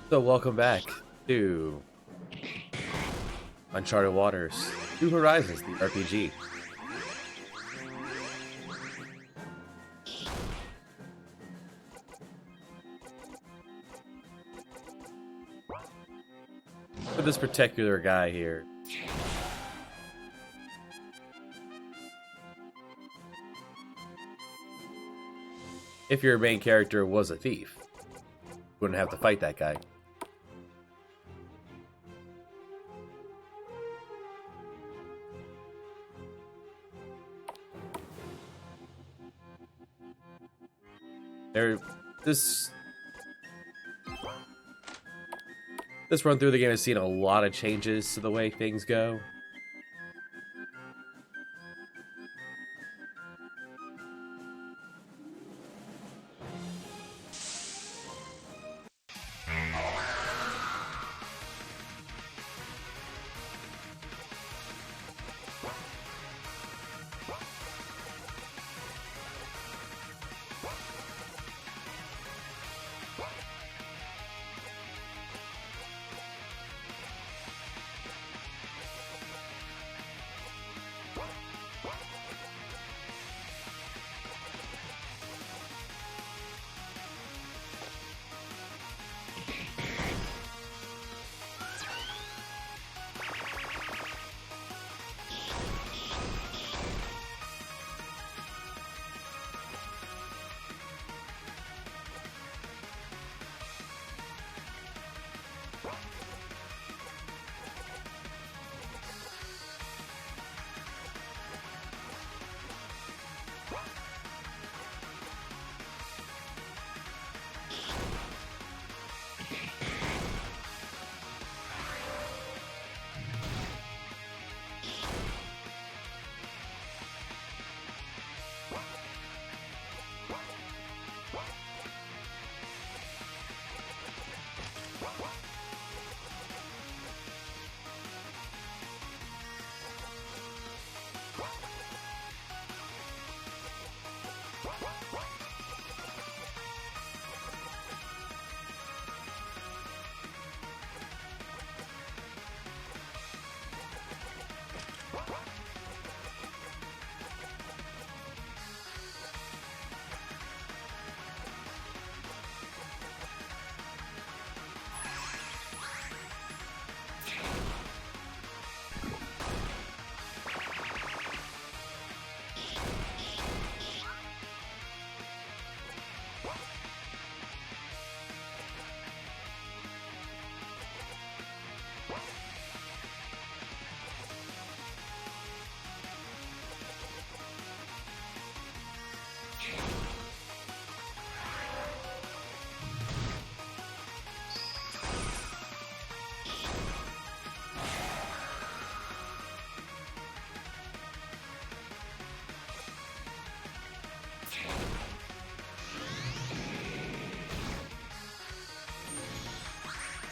So welcome back to Uncharted Waters, New Horizons, the RPG. For this particular guy here, if your main character was a thief, you wouldn't have to fight that guy. There, this this run through the game has seen a lot of changes to the way things go.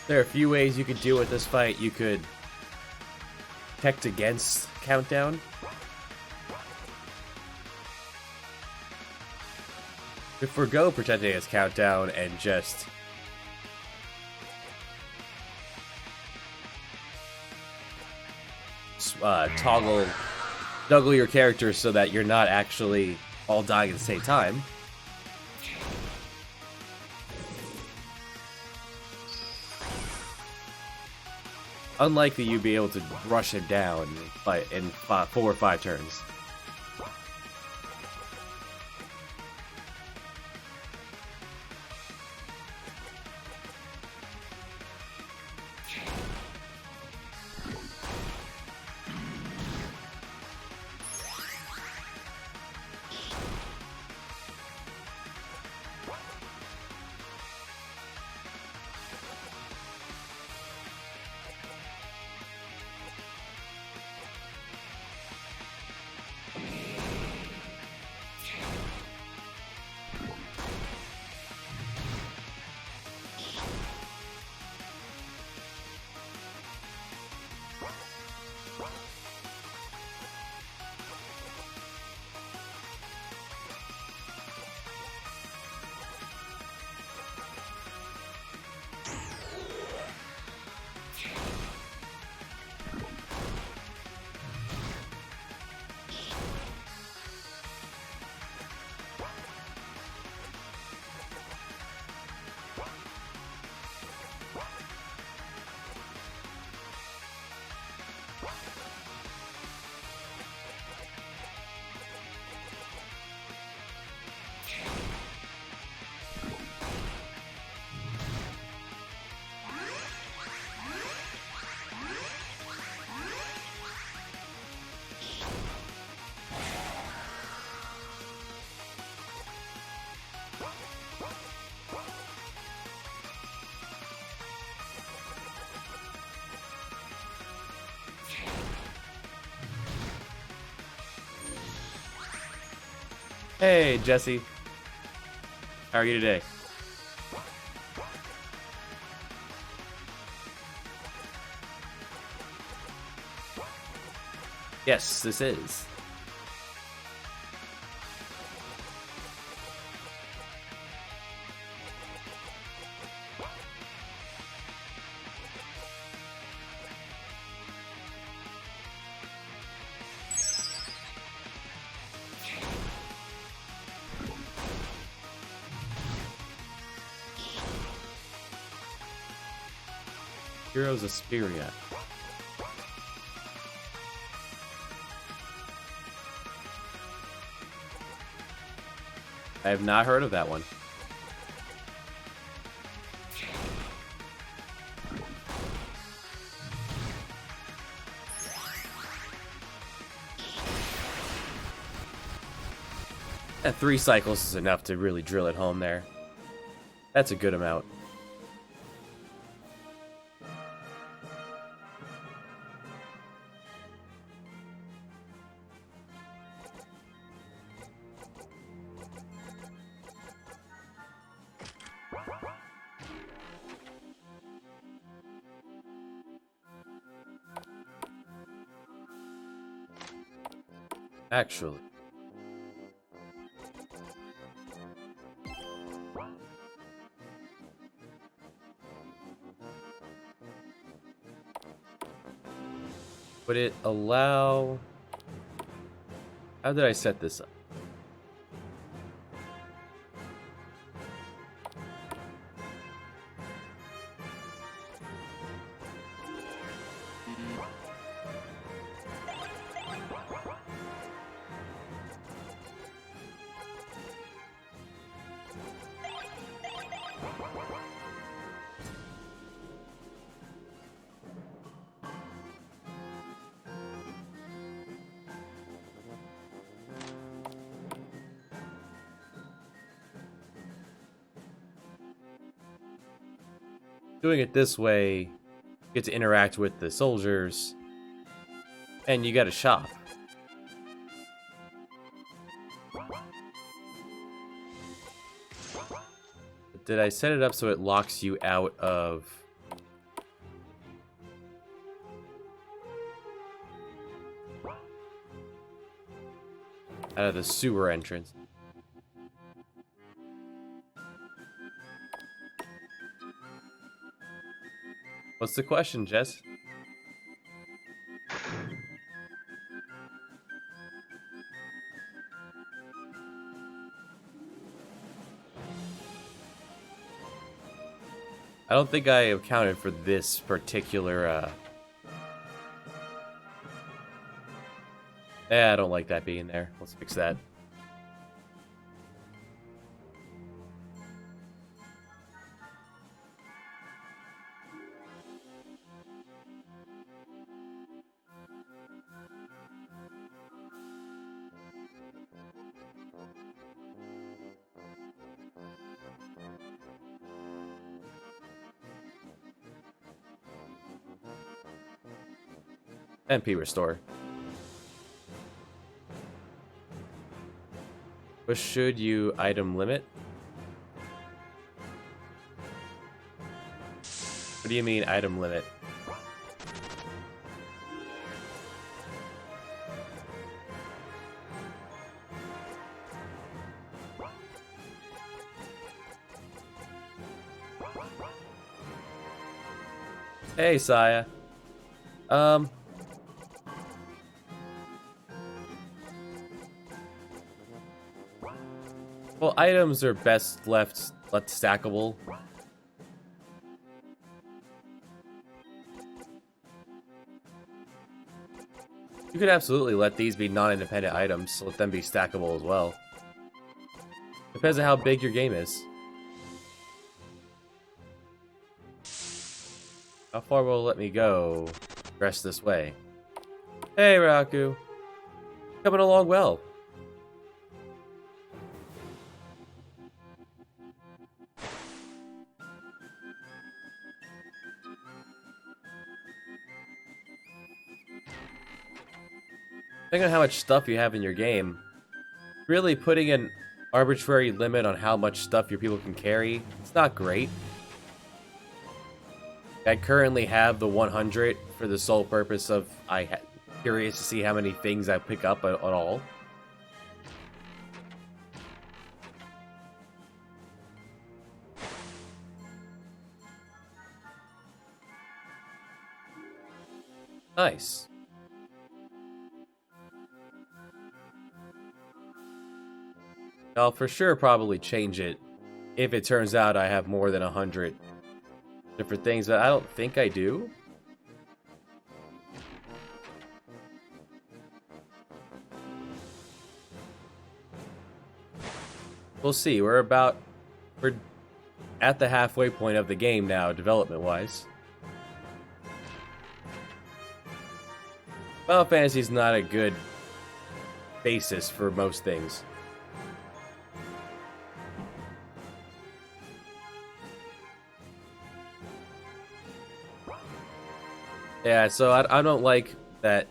There are a few ways you could deal with this fight. You could protect against countdown. You forgo protecting against countdown and just juggle your characters so that you're not actually all dying at the same time. Unlikely you'd be able to rush him down in 4 or 5 turns. Hey, Jesse. How are you today? Yes, this is. Heroes Asperia. I have not heard of that one. And 3 cycles is enough to really drill it home there. That's a good amount. Actually. Would it allow... How did I set this up? Doing it this way, you get to interact with the soldiers, and you got a shop. Did I set it up so it locks you out of... the sewer entrance? What's the question, Jess? I don't think I accounted for this particular, I don't like that being there. Let's fix that. MP restore. But should you item limit? What do you mean item limit? Hey, Saya. Well, items are best left stackable. You could absolutely let these be non-independent items, so let them be stackable as well. Depends on how big your game is. How far will it let me go? Rest this way. Hey, Raku. Coming along well. Depending on how much stuff you have in your game, really putting an arbitrary limit on how much stuff your people can carry. It's not great. I currently have the 100 for the sole purpose of curious to see how many things I pick up at all. Nice. I'll for sure probably change it if it turns out I have more than 100 different things, but I don't think I do. We'll see. We're at the halfway point of the game now, development-wise. Final Fantasy is not a good basis for most things. Yeah, so I don't like that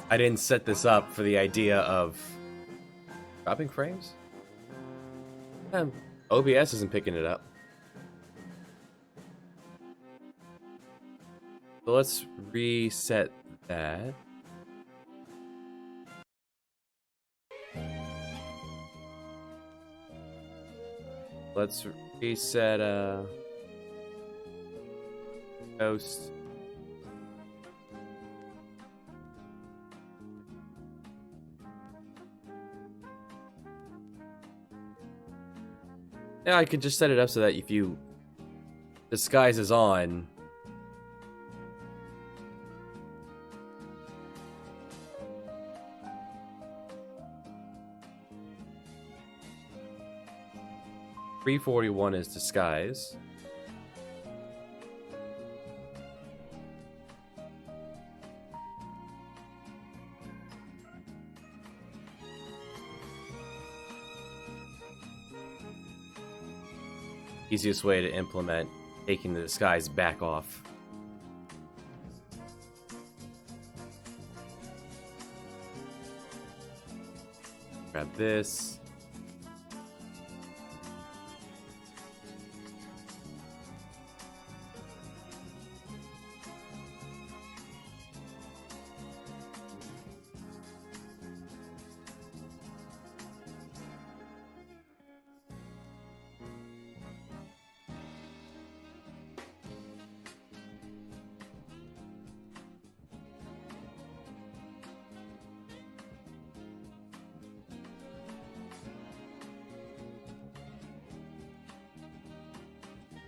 I didn't set this up for the idea of dropping frames? OBS isn't picking it up. So let's reset that. Let's reset host. Yeah, I could just set it up so that if you disguise is on, $341 is disguise. Easiest way to implement taking the disguise back off. Grab this.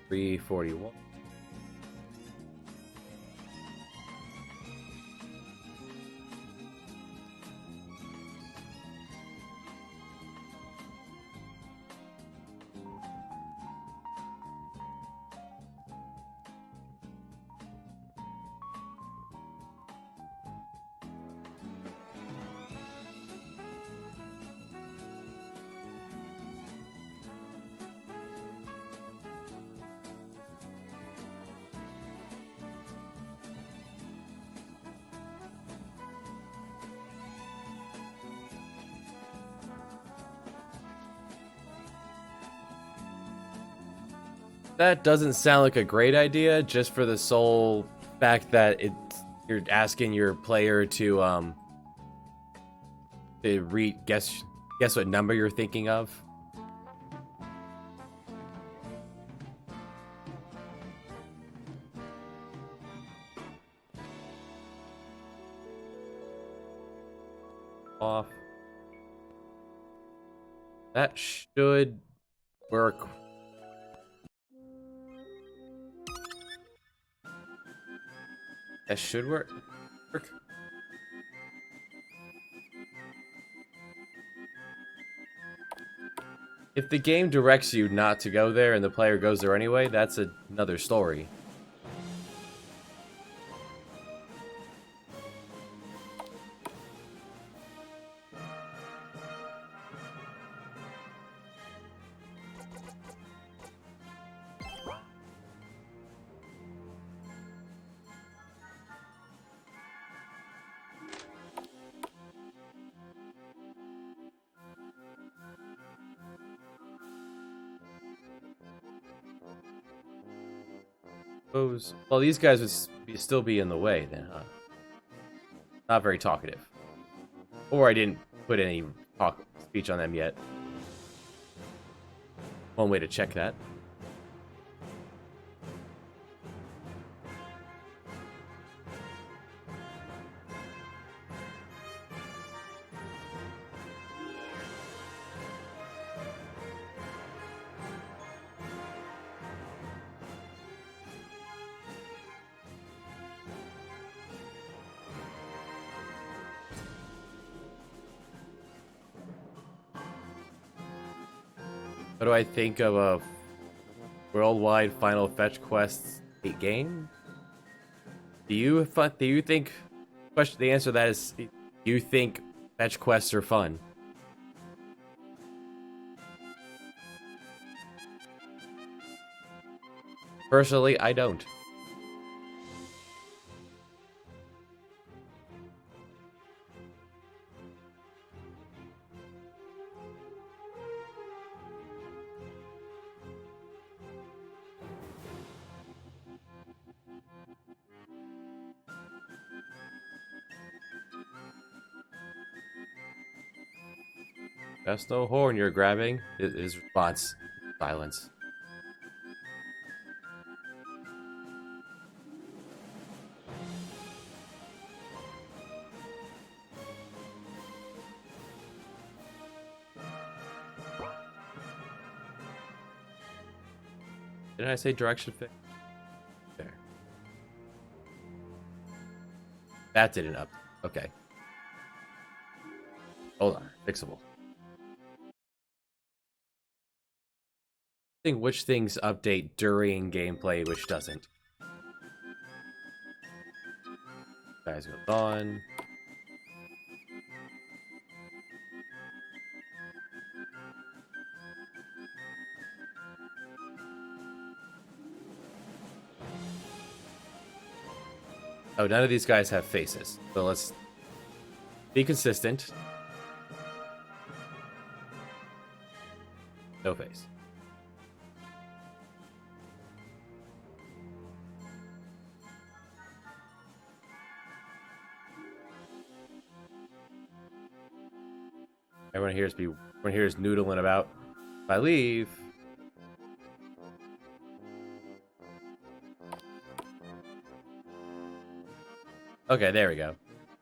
$341. That doesn't sound like a great idea, just for the sole fact that you're asking your player to guess what number you're thinking of. Off. That should work. That should work. If the game directs you not to go there and the player goes there anyway, that's another story. Suppose. Well, these guys would still be in the way then, huh? Not very talkative. Or I didn't put any speech on them yet. One way to check that. What do I think of a worldwide Final Fetch Quest 8 game? Do you think? The answer to that is: do you think fetch quests are fun? Personally, I don't. That's no horn you're grabbing. His response: silence. Didn't I say direction fix? There. That didn't up. Okay. Hold on. Fixable. I think which things update during gameplay, which doesn't. Guys goes on. Oh, none of these guys have faces. So let's be consistent. No face. Everyone here's noodling about. If I leave. Okay, there we go.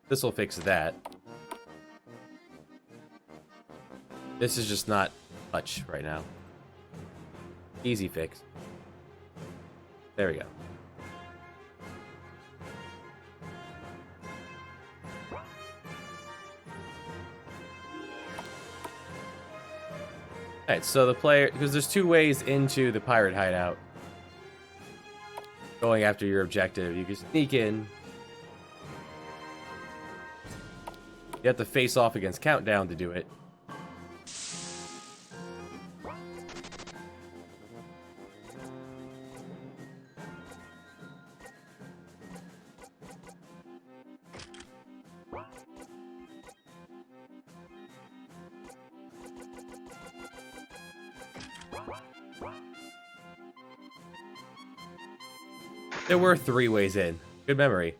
This will fix that. This is just not much right now. Easy fix. There we go. Alright, so the player... Because there's two ways into the pirate hideout. Going after your objective. You can sneak in. You have to face off against Countdown to do it. There were 3 ways in. Good memory.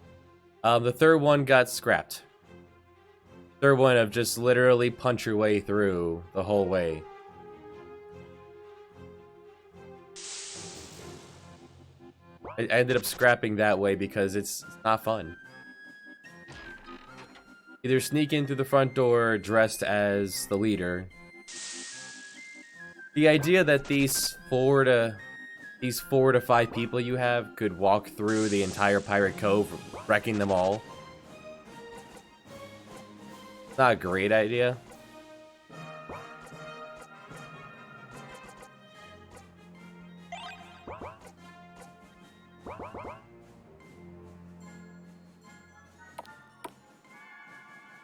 The third one got scrapped. Third one of just literally punch your way through the whole way. I ended up scrapping that way because it's not fun. Either sneak in through the front door dressed as the leader. The idea that these 4 to 5 people you have could walk through the entire Pirate Cove, wrecking them all. Not a great idea.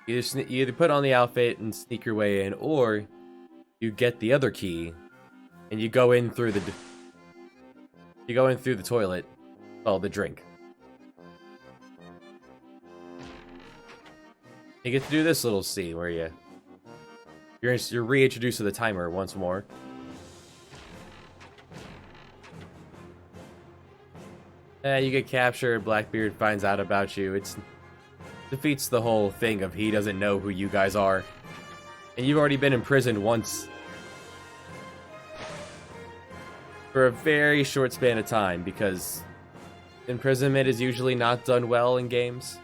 You either put on the outfit and sneak your way in, or you get the other key and you go in through the toilet. Oh, the drink. You get to do this little scene where you're reintroduced to the timer once more. You get captured, Blackbeard finds out about you. It defeats the whole thing of he doesn't know who you guys are. And you've already been imprisoned once for a very short span of time because imprisonment is usually not done well in games.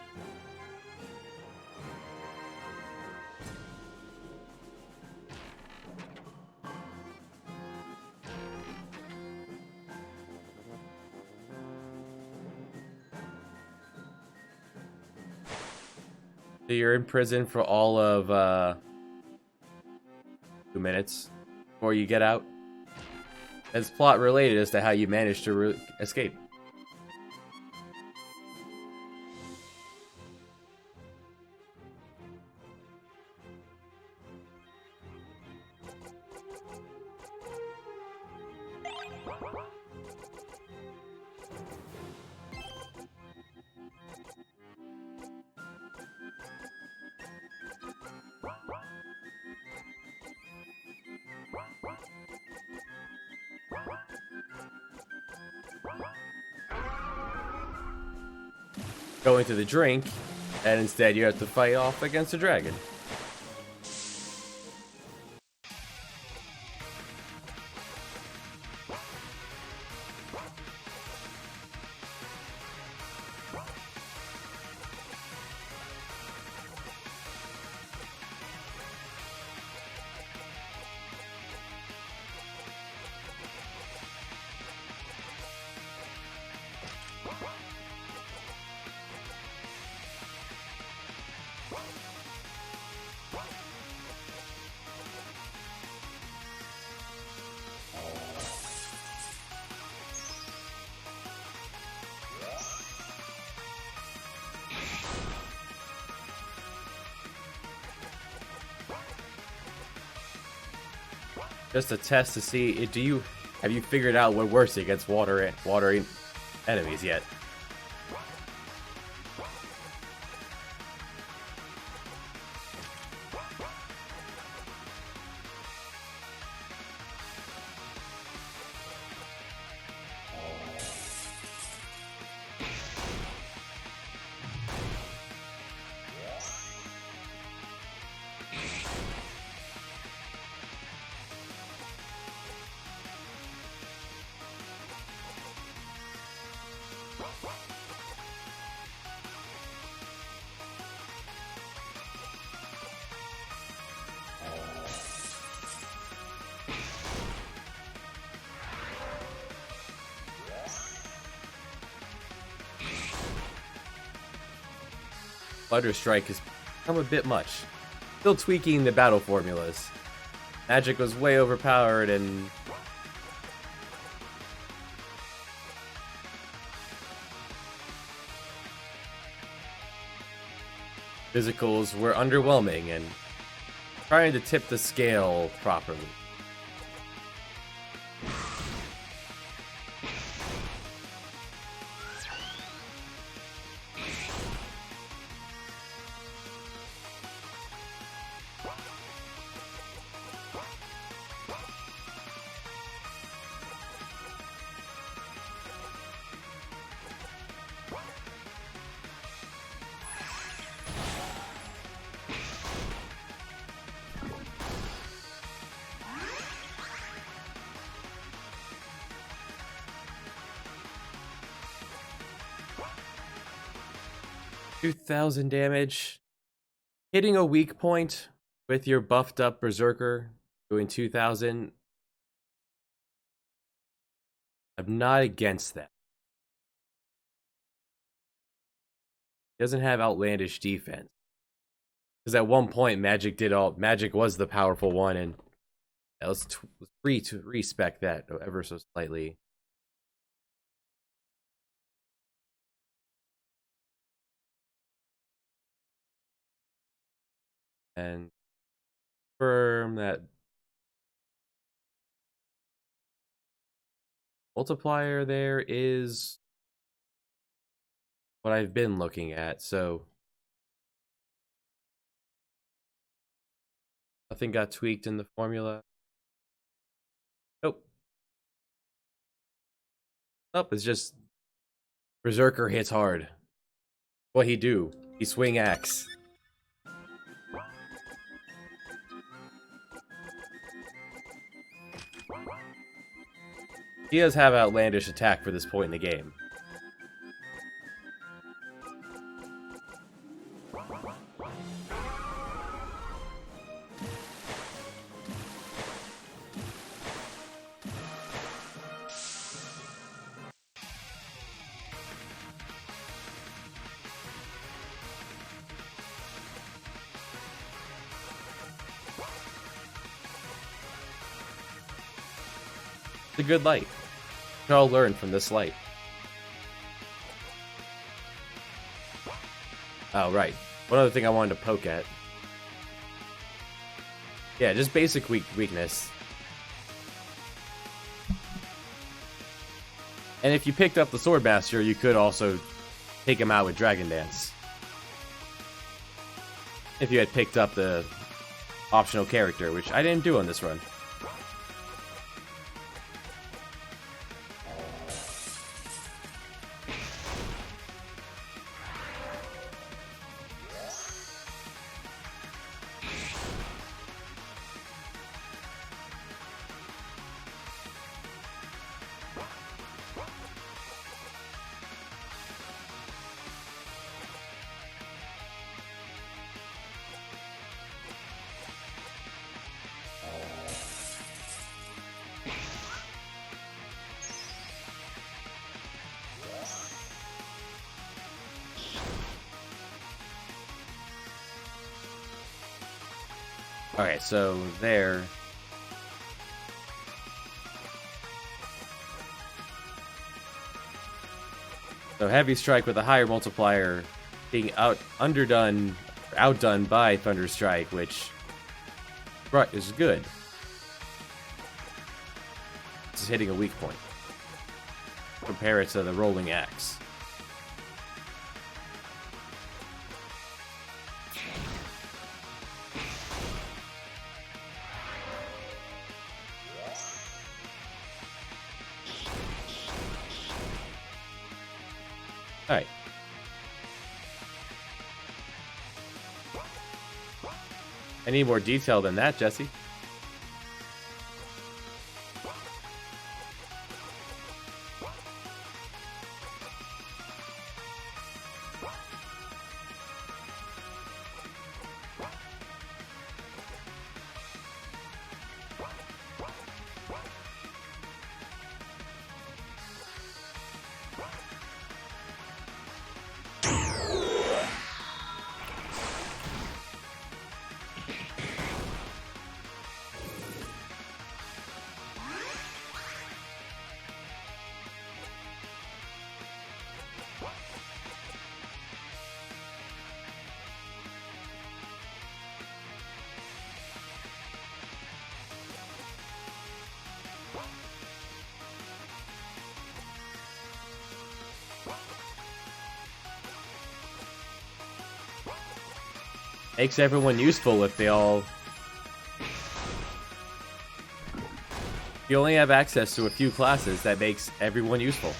So you're in prison for all of 2 minutes before you get out. It's plot related as to how you managed to escape. Going to the drink, and instead you have to fight off against a dragon. Just a test to see, have you figured out what works against water enemies yet? Thunder Strike has become a bit much. Still tweaking the battle formulas. Magic was way overpowered and physicals were underwhelming and trying to tip the scale properly. $2,000 damage. Hitting a weak point with your buffed up Berserker doing 2,000. I'm not against that. He doesn't have outlandish defense. Because at one point Magic was the powerful one, and let's free to respect that ever so slightly. And confirm that multiplier there is what I've been looking at, so nothing got tweaked in the formula. Nope. Nope, it's just Berserker hits hard. What he do? He swing axe. He does have outlandish attack for this point in the game. It's a good light. We can all learn from this light. Oh, right. One other thing I wanted to poke at. Yeah, just basic weakness. And if you picked up the Swordmaster, you could also take him out with Dragon Dance. If you had picked up the optional character, which I didn't do on this run. Alright, so there. So Heavy Strike with a higher multiplier being outdone by Thunder Strike, which is good. This is hitting a weak point. Compare it to the Rolling Axe. Alright. I need more detail than that, Jesse. Makes everyone useful if they all... You only have access to a few classes, that makes everyone useful.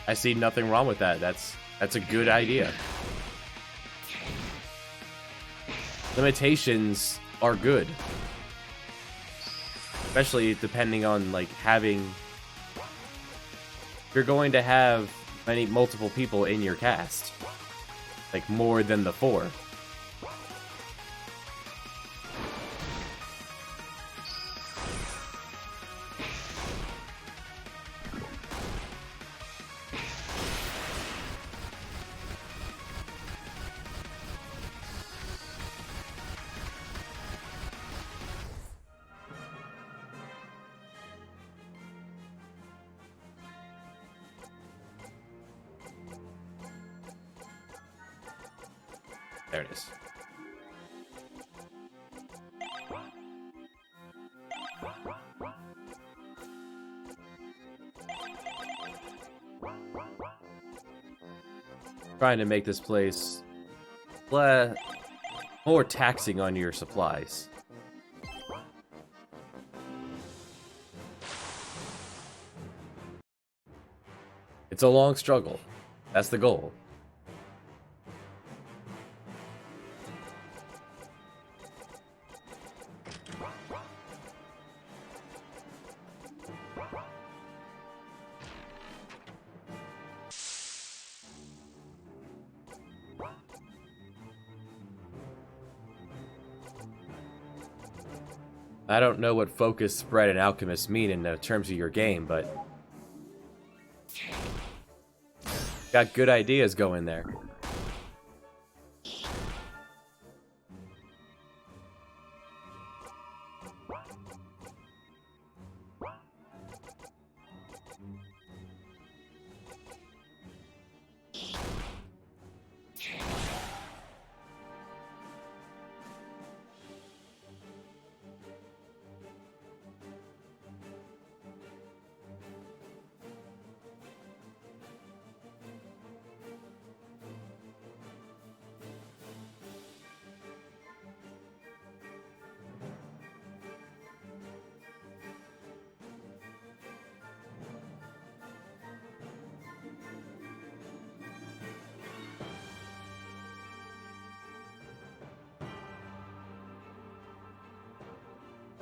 I see nothing wrong with that. That's a good idea. Limitations are good. especially depending on like having. If you're going to have multiple people in your cast, like more than the 4. There it is. Trying to make this place more taxing on your supplies. It's a long struggle. That's the goal. I don't know what focus, spread, and alchemist mean in terms of your game, but got good ideas going there.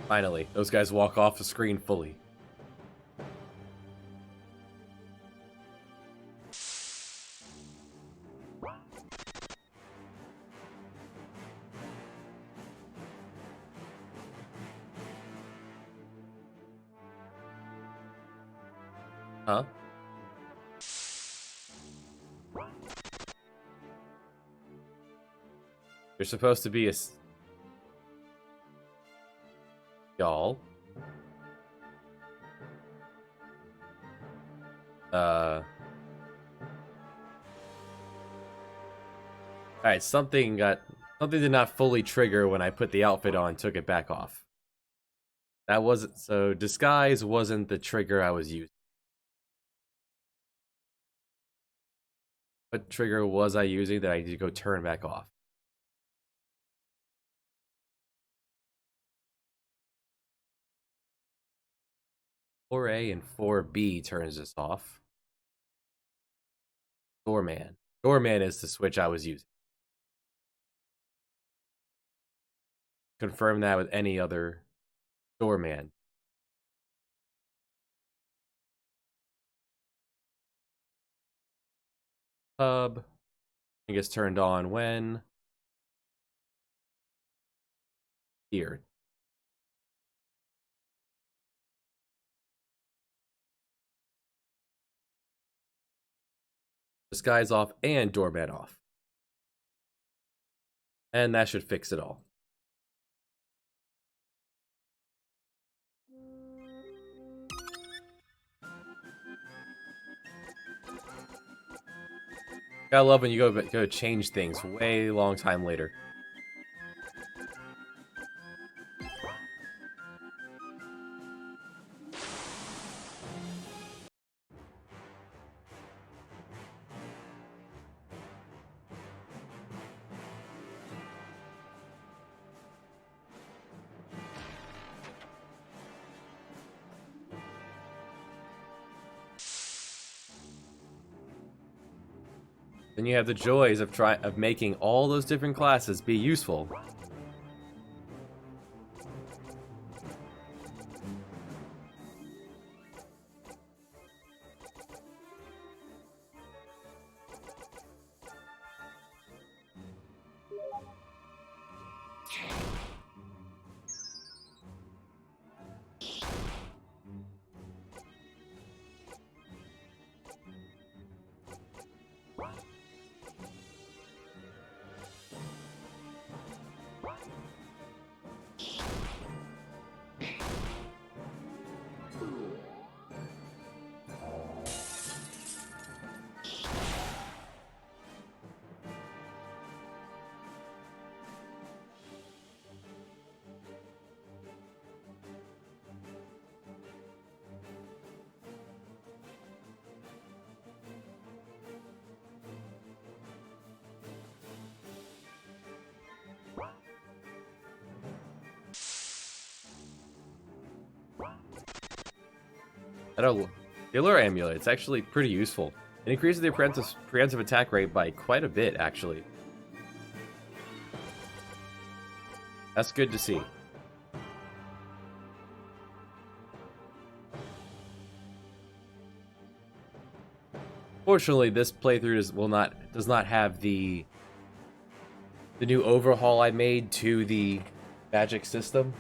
Finally, those guys walk off the screen fully. Huh? You're supposed to be a... Y'all. Alright, something did not fully trigger when I put the outfit on, took it back off. That wasn't... So, disguise wasn't the trigger I was using. What trigger was I using that I need to go turn back off? 4A and 4B turns this off. Doorman. Doorman is the switch I was using. Confirm that with any other doorman. Hub. It gets turned on when? Here. Disguise off and doorman off. And that should fix it all. I love when you go change things way long time later. Then you have the joys of making all those different classes be useful. The Allure Amulet, it's actually pretty useful. It increases the preemptive attack rate by quite a bit, actually. That's good to see. Fortunately, this playthrough does not have the new overhaul I made to the magic system.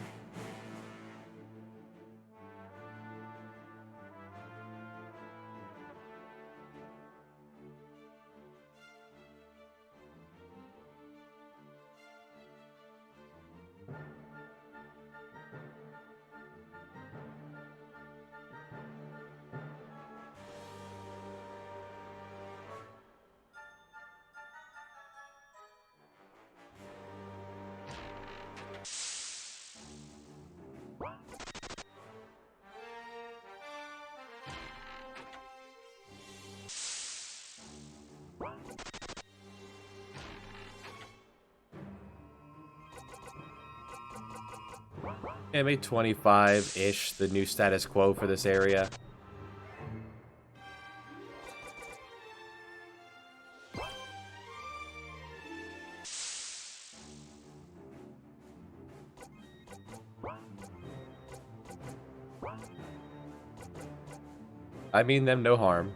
Yeah, maybe 25-ish, the new status quo for this area. I mean them no harm.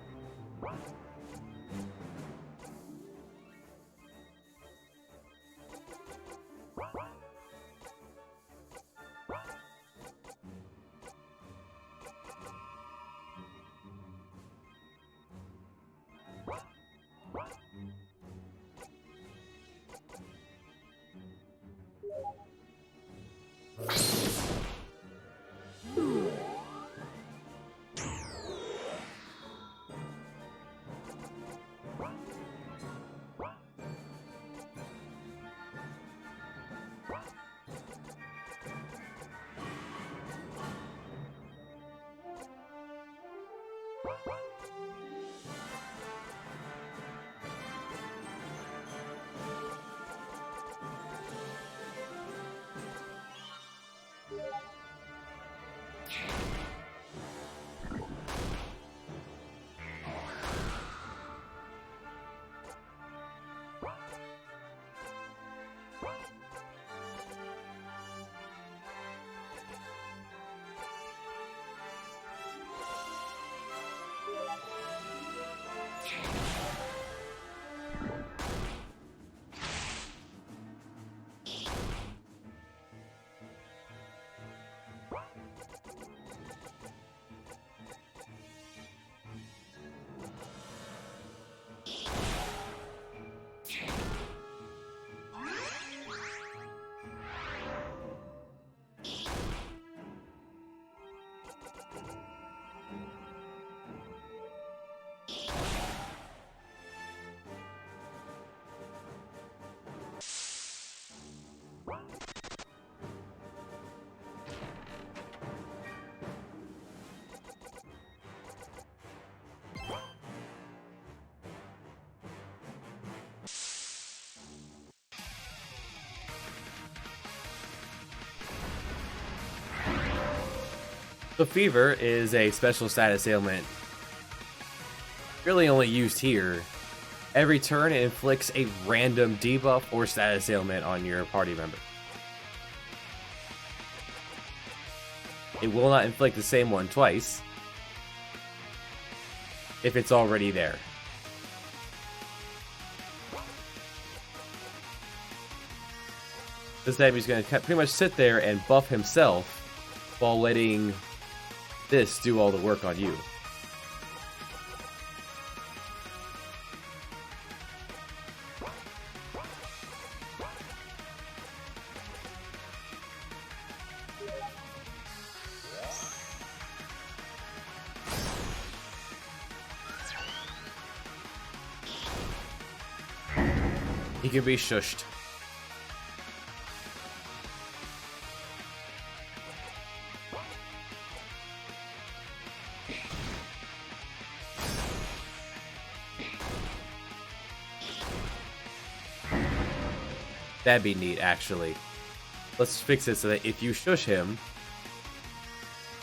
The Fever is a special status ailment, really only used here. Every turn it inflicts a random debuff or status ailment on your party member. It will not inflict the same one twice if it's already there. This enemy's going to pretty much sit there and buff himself while letting this do all the work on you. He can be shushed. That'd be neat, actually. Let's fix it so that if you shush him,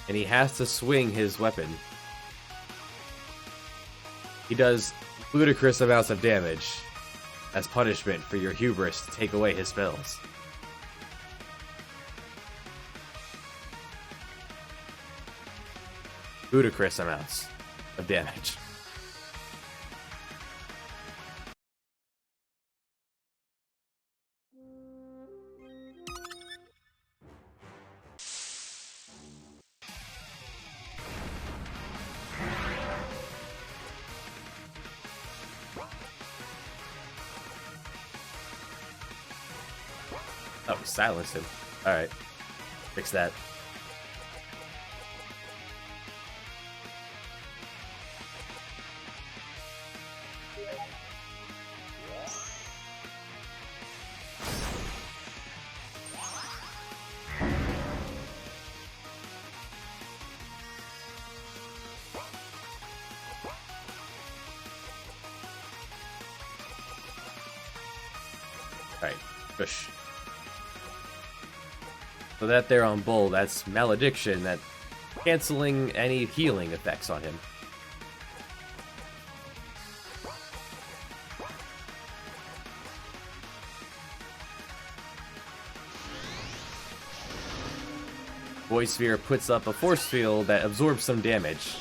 and he has to swing his weapon, He does ludicrous amounts of damage as punishment for your hubris to take away his spells. Ludicrous amounts of damage. Oh, we silenced him. Alright. Fix that. Alright, push. So that there on Bull, that's Malediction, that canceling any healing effects on him. Void Sphere puts up a force field that absorbs some damage.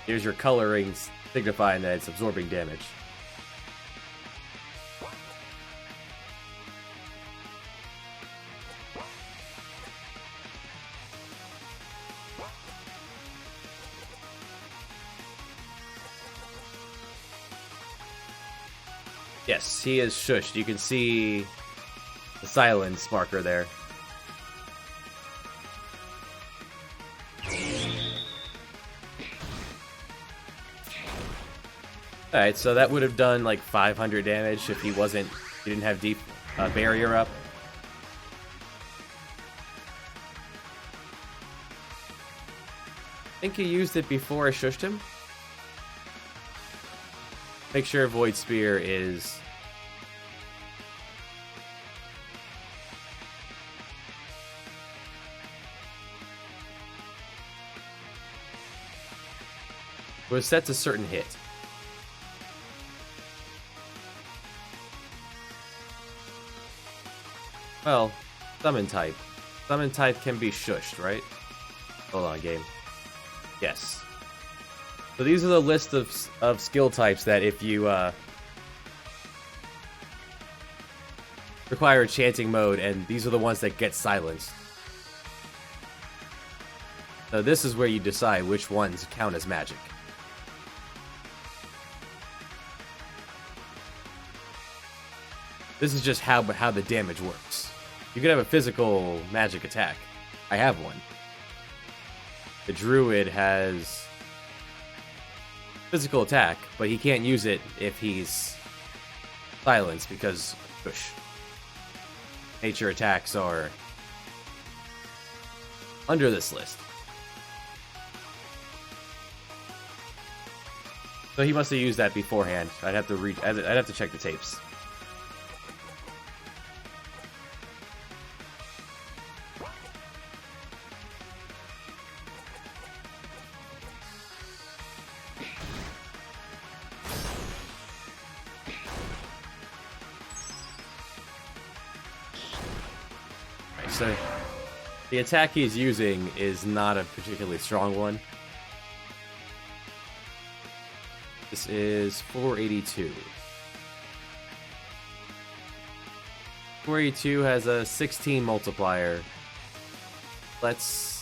Here's your coloring signifying that it's absorbing damage. Yes, he is shushed. You can see the silence marker there. Alright, so that would have done like 500 damage if he didn't have deep barrier up. I think he used it before I shushed him. Make sure Void Spear is... was set to certain hit. Well, summon type. Summon type can be shushed, right? Hold on, game. Yes. So these are the list of skill types that if you require chanting mode, and these are the ones that get silenced. So this is where you decide which ones count as magic. This is just how the damage works. You could have a physical magic attack. I have one. The druid has physical attack, but he can't use it if he's silenced because push. Nature attacks are under this list. So he must have used that beforehand. I'd have to check the tapes. So, the attack he's using is not a particularly strong one. This is 482. 482 has a 16 multiplier. Let's...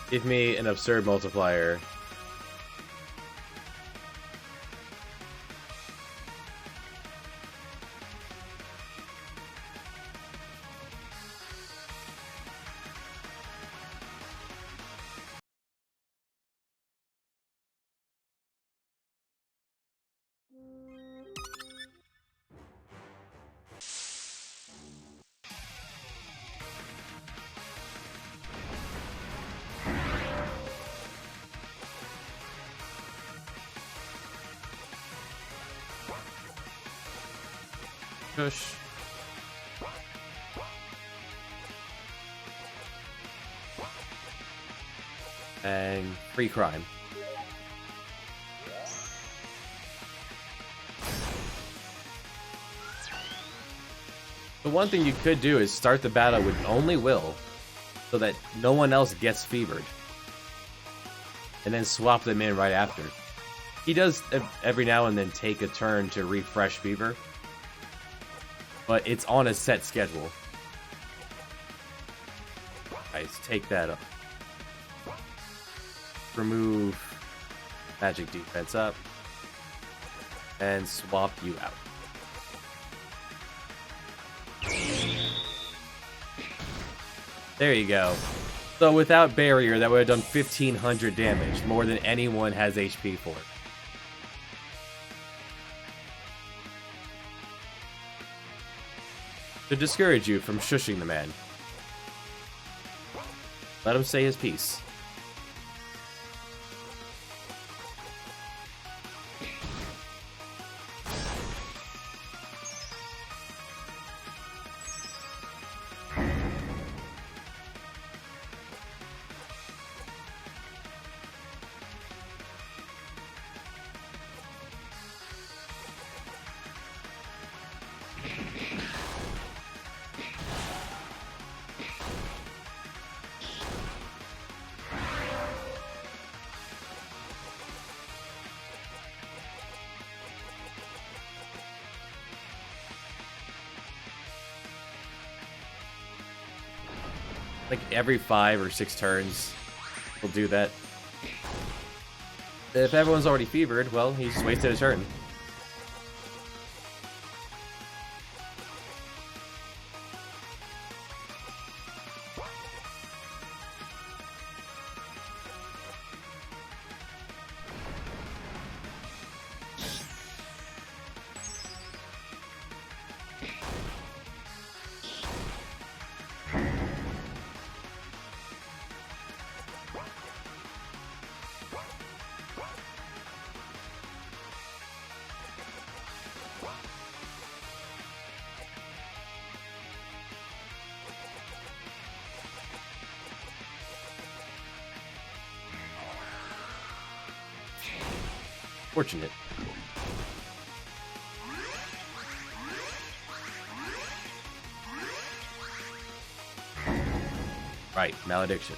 give me an absurd multiplier. Push. And free crime. The one thing you could do is start the battle with only Will, so that no one else gets fevered. And then swap them in right after. He does every now and then take a turn to refresh fever, but it's on a set schedule. Alright, let's take that up. Remove magic defense up, and swap you out. There you go. So without barrier, that would have done 1500 damage, more than anyone has HP for. To discourage you from shushing the man. Let him say his piece. Like every 5 or 6 turns, we'll do that. If everyone's already fevered, well, he just wasted a turn. Fortunate. Right, malediction.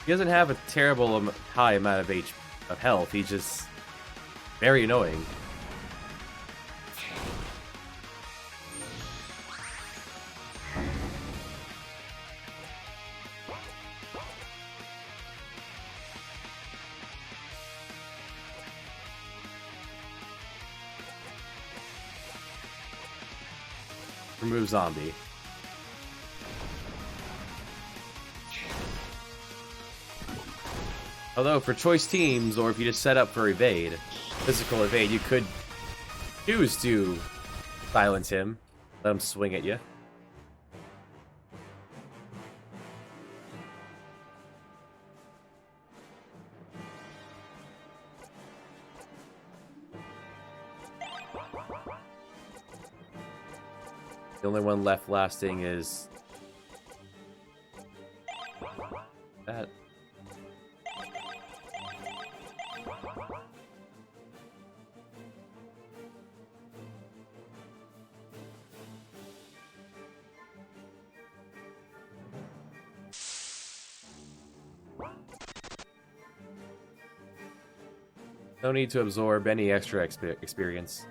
He doesn't have a terrible high amount of health. He's just very annoying. Remove zombie. Although for choice teams, or if you just set up for evade, physical evade, you could choose to silence him, let him swing at you. The only one left lasting is that. No need to absorb any extra experience.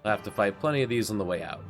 I'll have to fight plenty of these on the way out.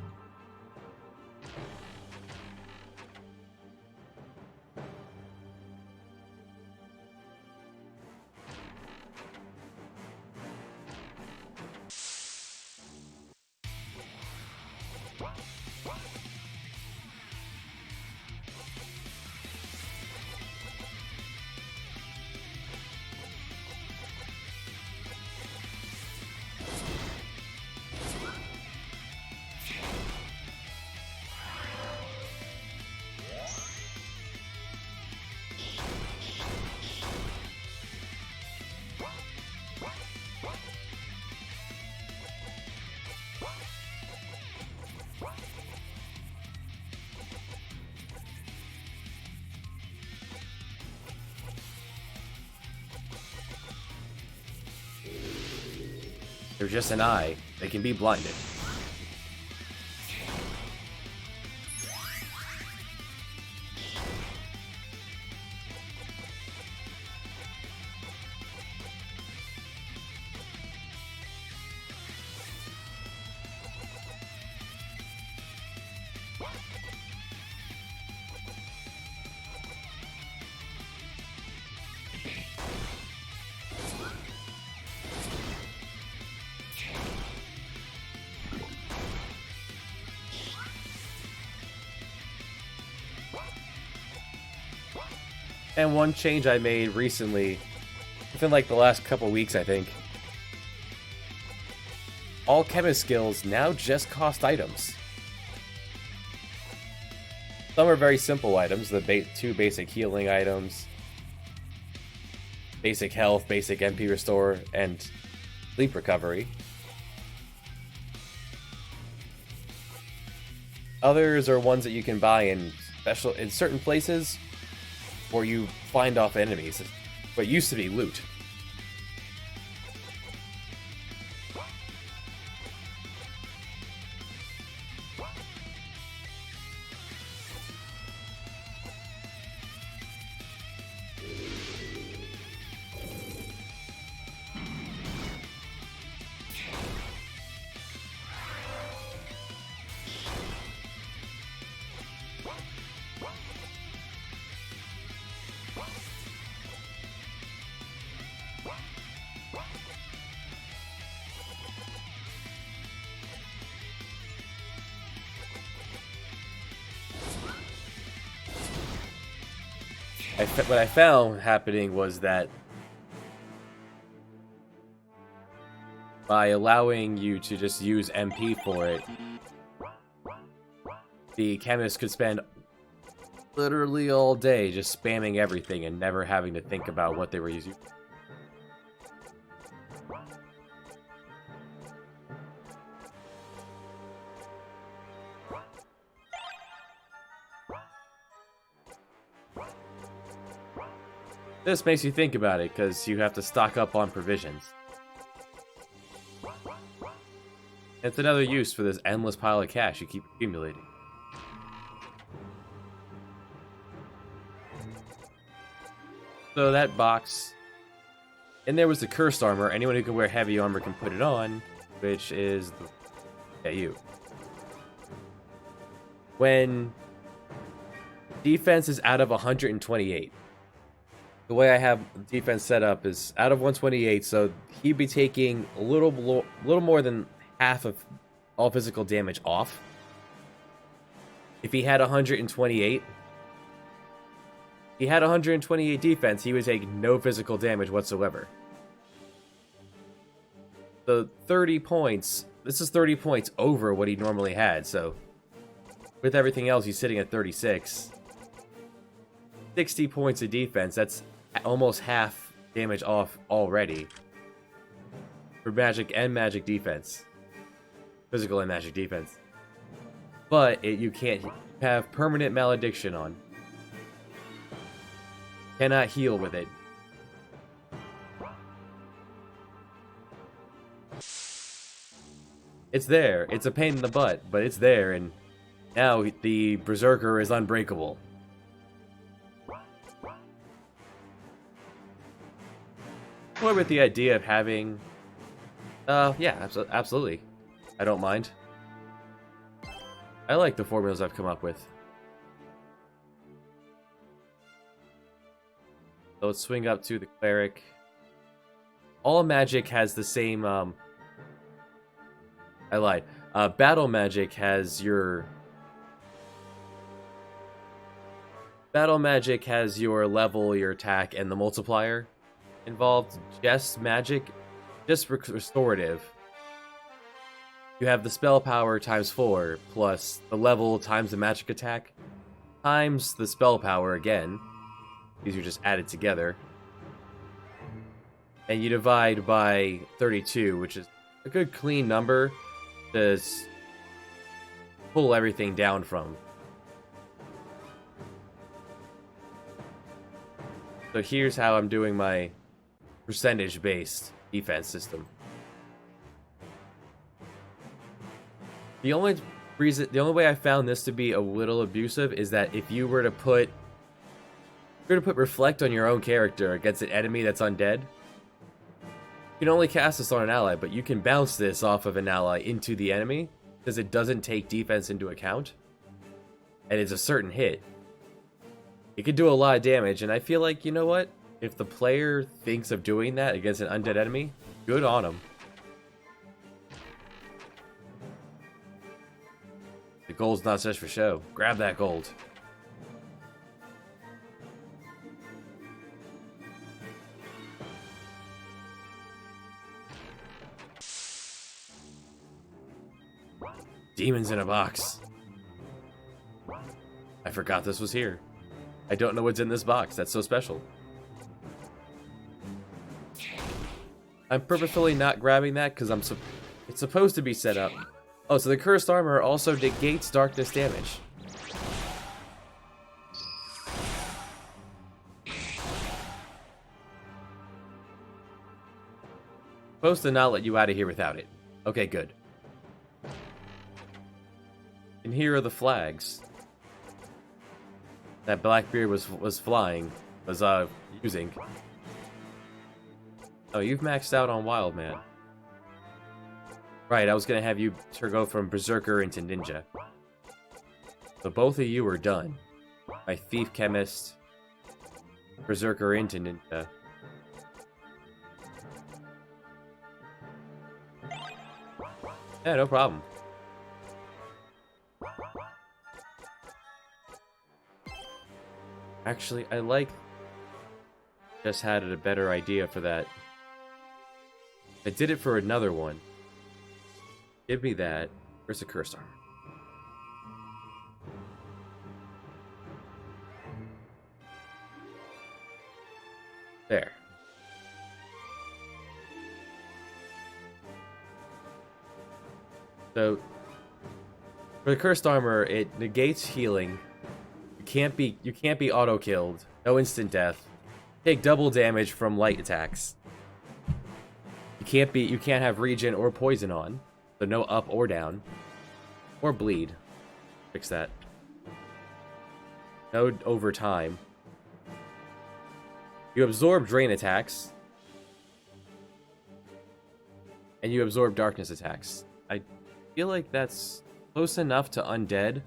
They're just an eye. They can be blinded. And one change I made recently, within like the last couple weeks, I think. All chemist skills now just cost items. Some are very simple items, the two basic healing items, basic health, basic MP restore, and sleep recovery. Others are ones that you can buy in certain places, or you find off enemies. What used to be loot. What I found happening was that by allowing you to just use MP for it, the chemist could spend literally all day just spamming everything and never having to think about what they were using. This makes you think about it, because you have to stock up on provisions. It's another use for this endless pile of cash you keep accumulating. So that box, and there was the cursed armor. Anyone who can wear heavy armor can put it on, which is you. When defense is out of 128. The way I have defense set up is out of 128, so he'd be taking a little more than half of all physical damage off. If he had 128, defense, he would take no physical damage whatsoever. So 30 points, this is 30 points over what he normally had, so with everything else, he's sitting at 36. 60 points of defense, that's almost half damage off already. For magic and magic defense. Physical and magic defense. But you can't have permanent malediction on. Cannot heal with it. It's there. It's a pain in the butt, but it's there, and now the Berserker is unbreakable. Or with the idea of having... yeah, absolutely. I don't mind. I like the formulas I've come up with. So let's swing up to the Cleric. All magic has the same... I lied. Battle magic has your... Battle magic has your level, your attack, and the multiplier involved. Just magic, just restorative. You have the spell power times 4, plus the level times the magic attack, times the spell power again. These are just added together. And you divide by 32, which is a good clean number to pull everything down from. So here's how I'm doing my percentage-based defense system. the only way I found this to be a little abusive is that if you were to put reflect on your own character against an enemy that's undead, you can only cast this on an ally, but you can bounce this off of an ally into the enemy because it doesn't take defense into account, and it's a certain hit. It could do a lot of damage, and I feel like, you know what? If the player thinks of doing that against an undead enemy, good on them. The gold's not just for show. Grab that gold. Demons in a box. I forgot this was here. I don't know what's in this box. That's so special. I'm purposefully not grabbing that because it's supposed to be set up. Oh, so the cursed armor also negates darkness damage. Supposed to not let you out of here without it. Okay, good. And here are the flags that Blackbeard was using. Oh, you've maxed out on Wild Man. Right, I was gonna have you go from Berserker into Ninja. So both of you are done. My Thief Chemist, Berserker into Ninja. Yeah, no problem. Actually, just had a better idea for that. I did it for another one. Give me that. Where's the cursed armor? There. So, for the cursed armor, it negates healing. You can't be auto killed. No instant death. Take double damage from light attacks. You can't have regen or poison on. So no up or down. Or bleed. Fix that. No over time. You absorb drain attacks. And you absorb darkness attacks. I feel like that's close enough to undead.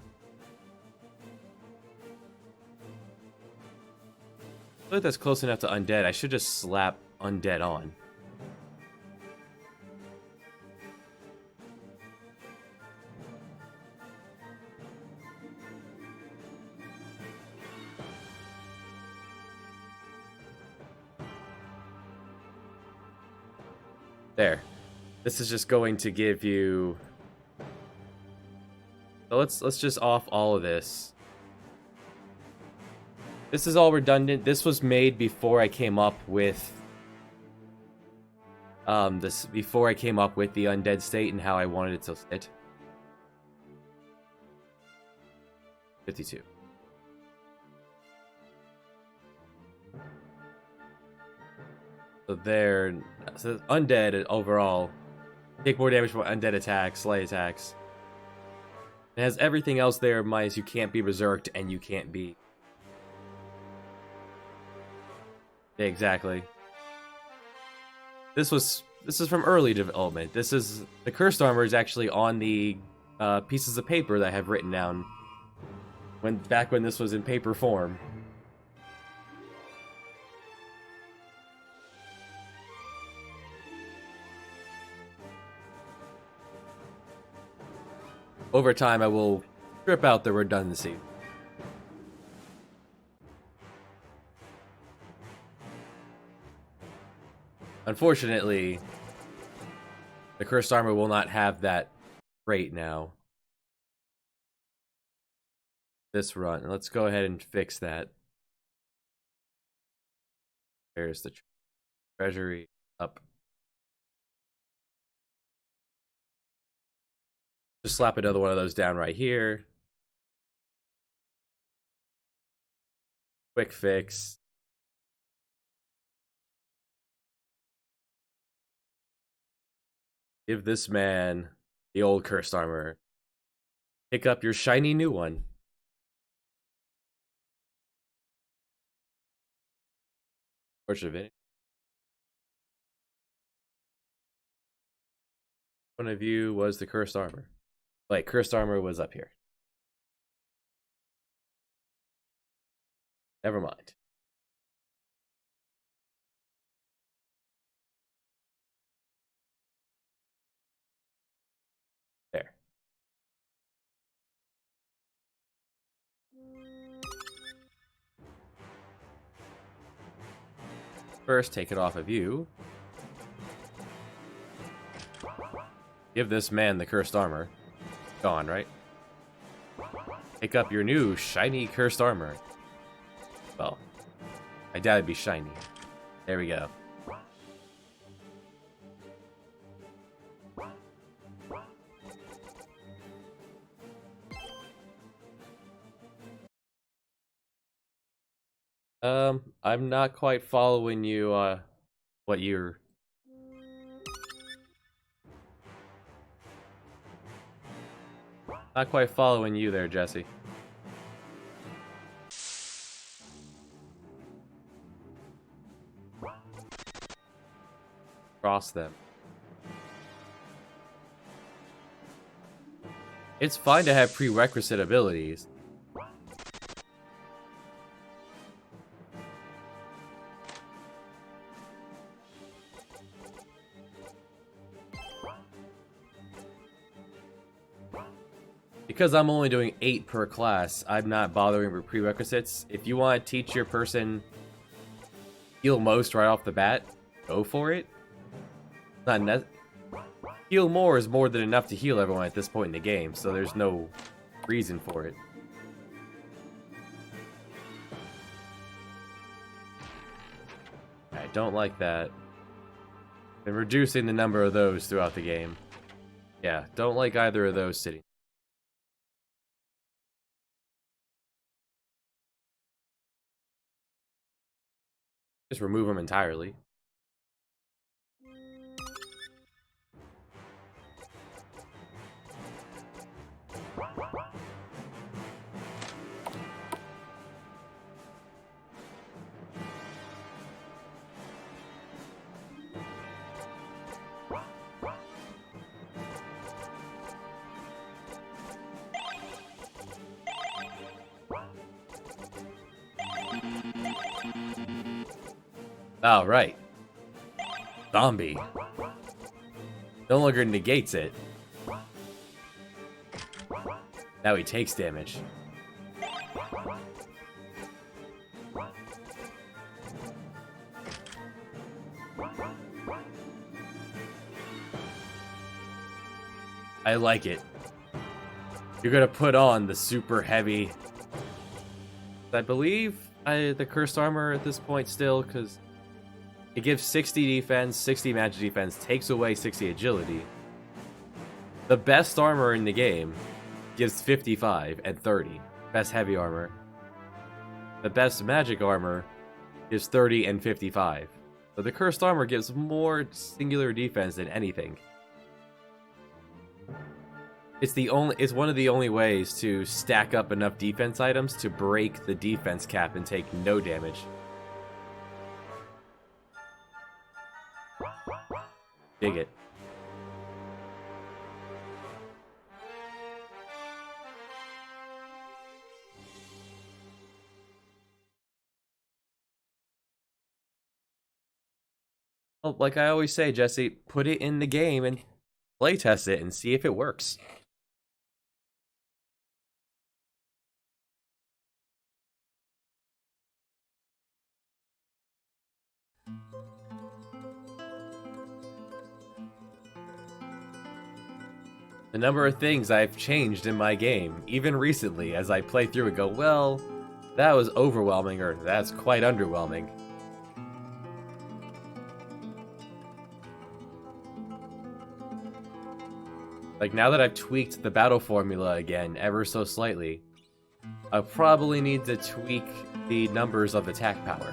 I feel like that's close enough to undead. I should just slap undead on. There. This is just going to give you... So let's just off all of this. This is all redundant. This was made before I came up with the undead state and how I wanted it to sit. 52. So undead overall take more damage from undead attacks, light attacks. It has everything else there, minus you can't be berserked and you can't be. Exactly. This is from early development. The cursed armor is actually on the pieces of paper that I have written down back when this was in paper form. Over time, I will strip out the redundancy. Unfortunately, the cursed armor will not have that trait now. This run. Let's go ahead and fix that. There's the treasury up. Just slap another one of those down right here. Quick fix. Give this man the old cursed armor. Pick up your shiny new one. Portrait of it. One of you was the cursed armor. Like, cursed armor was up here. Never mind. There. First, take it off of you. Give this man the cursed armor. Gone, right? Pick up your new shiny cursed armor. Well, I doubt it'd be shiny. There we go. I'm not quite following you, what you're... Not quite following you there, Jesse. Cross them. It's fine to have prerequisite abilities. Because I'm only doing 8 per class, I'm not bothering with prerequisites. If you want to teach your person heal most right off the bat, go for it. Not heal more is more than enough to heal everyone at this point in the game, so there's no reason for it. I don't like that. Been reducing the number of those throughout the game. Yeah, don't like either of those sitting. Just remove them entirely. Oh, right. Zombie. No longer negates it. Now he takes damage. I like it. You're gonna put on the super heavy... I believe the cursed armor at this point still, because it gives 60 defense, 60 magic defense, takes away 60 agility. The best armor in the game gives 55 and 30. Best heavy armor. The best magic armor gives 30 and 55. So the cursed armor gives more singular defense than anything. It's one of the only ways to stack up enough defense items to break the defense cap and take no damage. Dig it. Well, like I always say, Jesse, put it in the game and playtest it and see if it works. The number of things I've changed in my game, even recently, as I play through and go, well, that was overwhelming, or that's quite underwhelming. Like, now that I've tweaked the battle formula again ever so slightly, I probably need to tweak the numbers of attack power.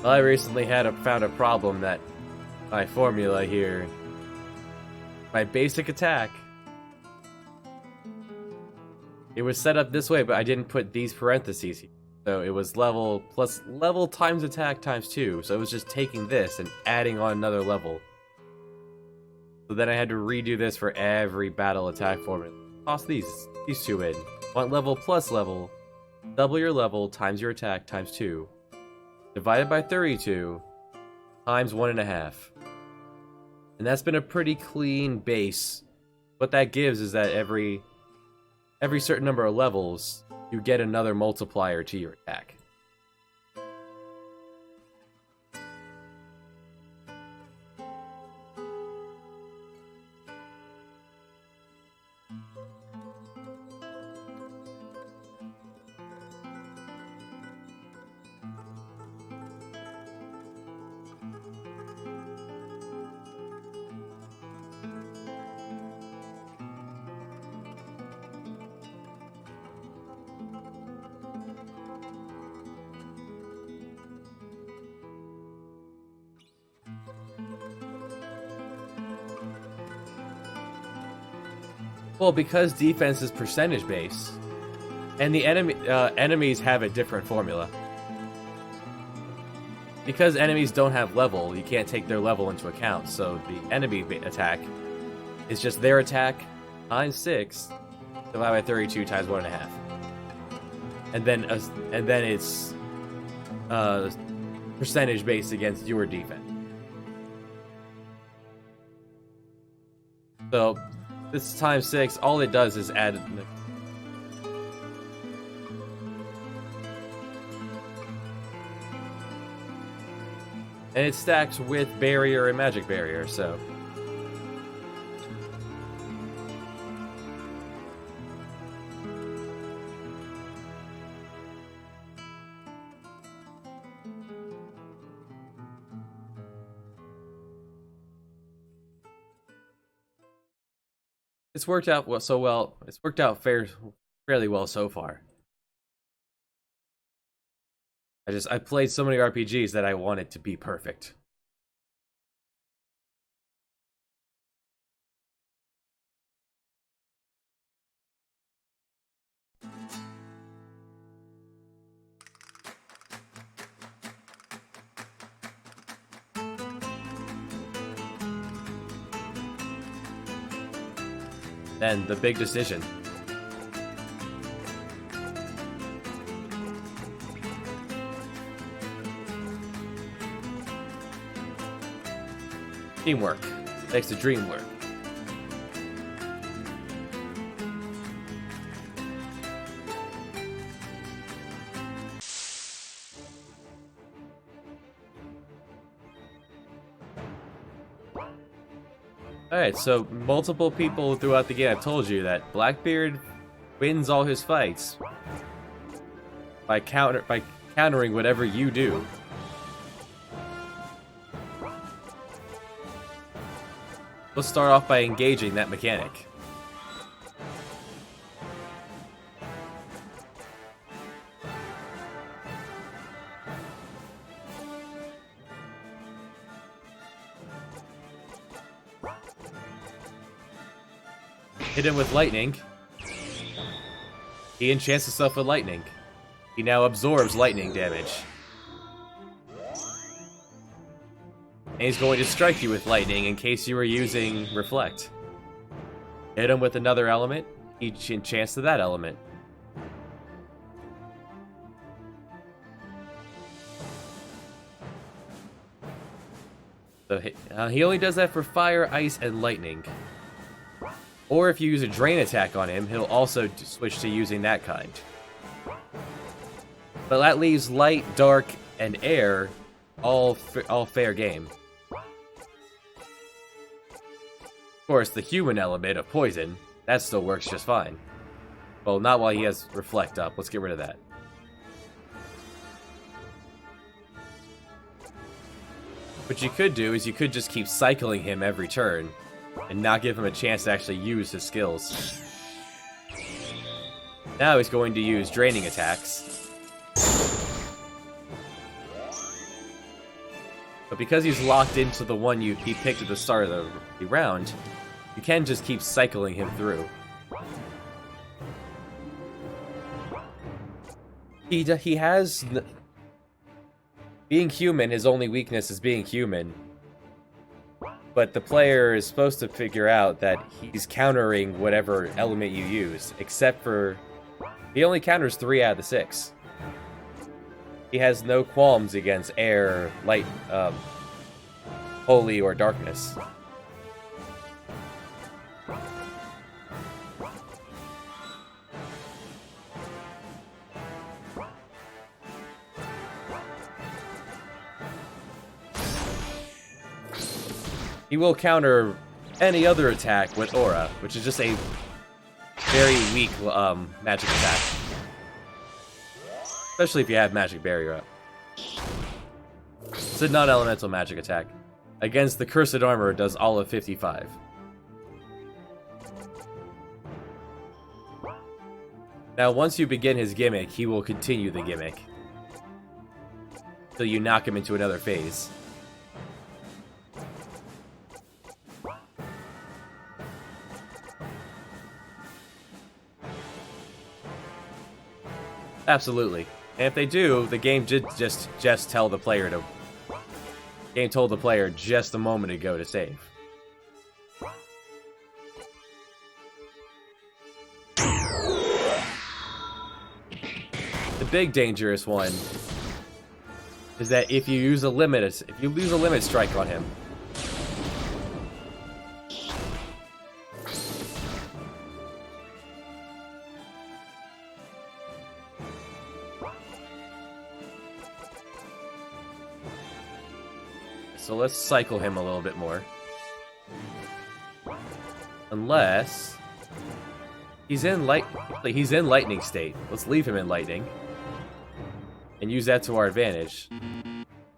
I recently found a problem that my formula here, my basic attack, it was set up this way, but I didn't put these parentheses here. So it was level plus level times attack times 2. So it was just taking this and adding on another level. So then I had to redo this for every battle attack formula. Toss these two in. Want level plus level. Double your level times your attack times 2. Divided by 32 times 1.5. And that's been a pretty clean base. What that gives is that every certain number of levels, you get another multiplier to your attack. Well, because defense is percentage based, and the enemies have a different formula. Because enemies don't have level, you can't take their level into account. So the enemy attack is just their attack times 6 divided by 32 times 1.5, and then it's percentage based against your defense. So this times 6, all it does is add. And it stacks with barrier and magic barrier, so. It's worked out so well. It's worked out fairly well so far. I played so many RPGs that I want it to be perfect. Then the big decision. Teamwork makes the dream work. Alright, so multiple people throughout the game have told you that Blackbeard wins all his fights by countering whatever you do. Let's start off by engaging that mechanic. Hit him with lightning. He enchants himself with lightning. He now absorbs lightning damage. And he's going to strike you with lightning in case you were using Reflect. Hit him with another element. He enchants to that element. So he only does that for fire, ice, and lightning. Or if you use a drain attack on him, he'll also switch to using that kind. But that leaves light, dark, and air all fair game. Of course, the human element of poison, that still works just fine. Well, not while he has Reflect up. Let's get rid of that. What you could do is you could just keep cycling him every turn and not give him a chance to actually use his skills. Now he's going to use draining attacks. because he's locked into the one he picked at the start of the round, you can just keep cycling him through. He has... Being human, his only weakness is being human. But the player is supposed to figure out that he's countering whatever element you use, except for... He only counters 3 out of the 6. He has no qualms against air, light, holy, or darkness. He will counter any other attack with Aura, which is just a very weak magic attack. Especially if you have Magic Barrier up. It's a non-elemental magic attack. Against the Cursed Armor, it does all of 55. Now, once you begin his gimmick, he will continue the gimmick. Till you knock him into another phase. Absolutely. And if they do, the game did just tell the player to... The game told the player just a moment ago to save. The big dangerous one is that if you use a limit strike on him, so let's cycle him a little bit more. Unless he's in lightning state. Let's leave him in lightning and use that to our advantage.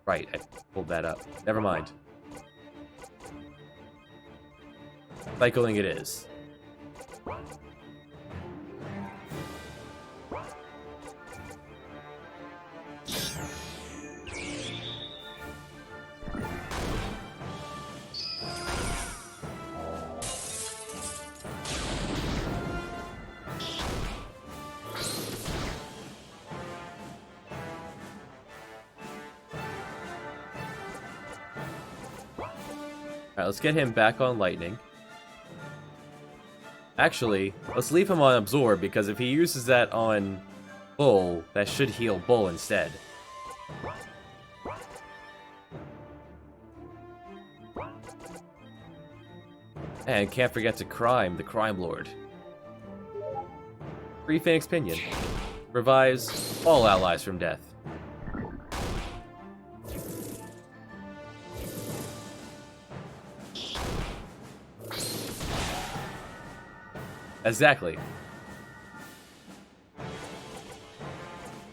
Right, I pulled that up. Never mind. Cycling it is. Alright, let's get him back on lightning. Actually, let's leave him on absorb, because if he uses that on Bull, that should heal Bull instead. And can't forget to Crime, the Crime Lord. Free Phoenix Pinion. Revives all allies from death. Exactly.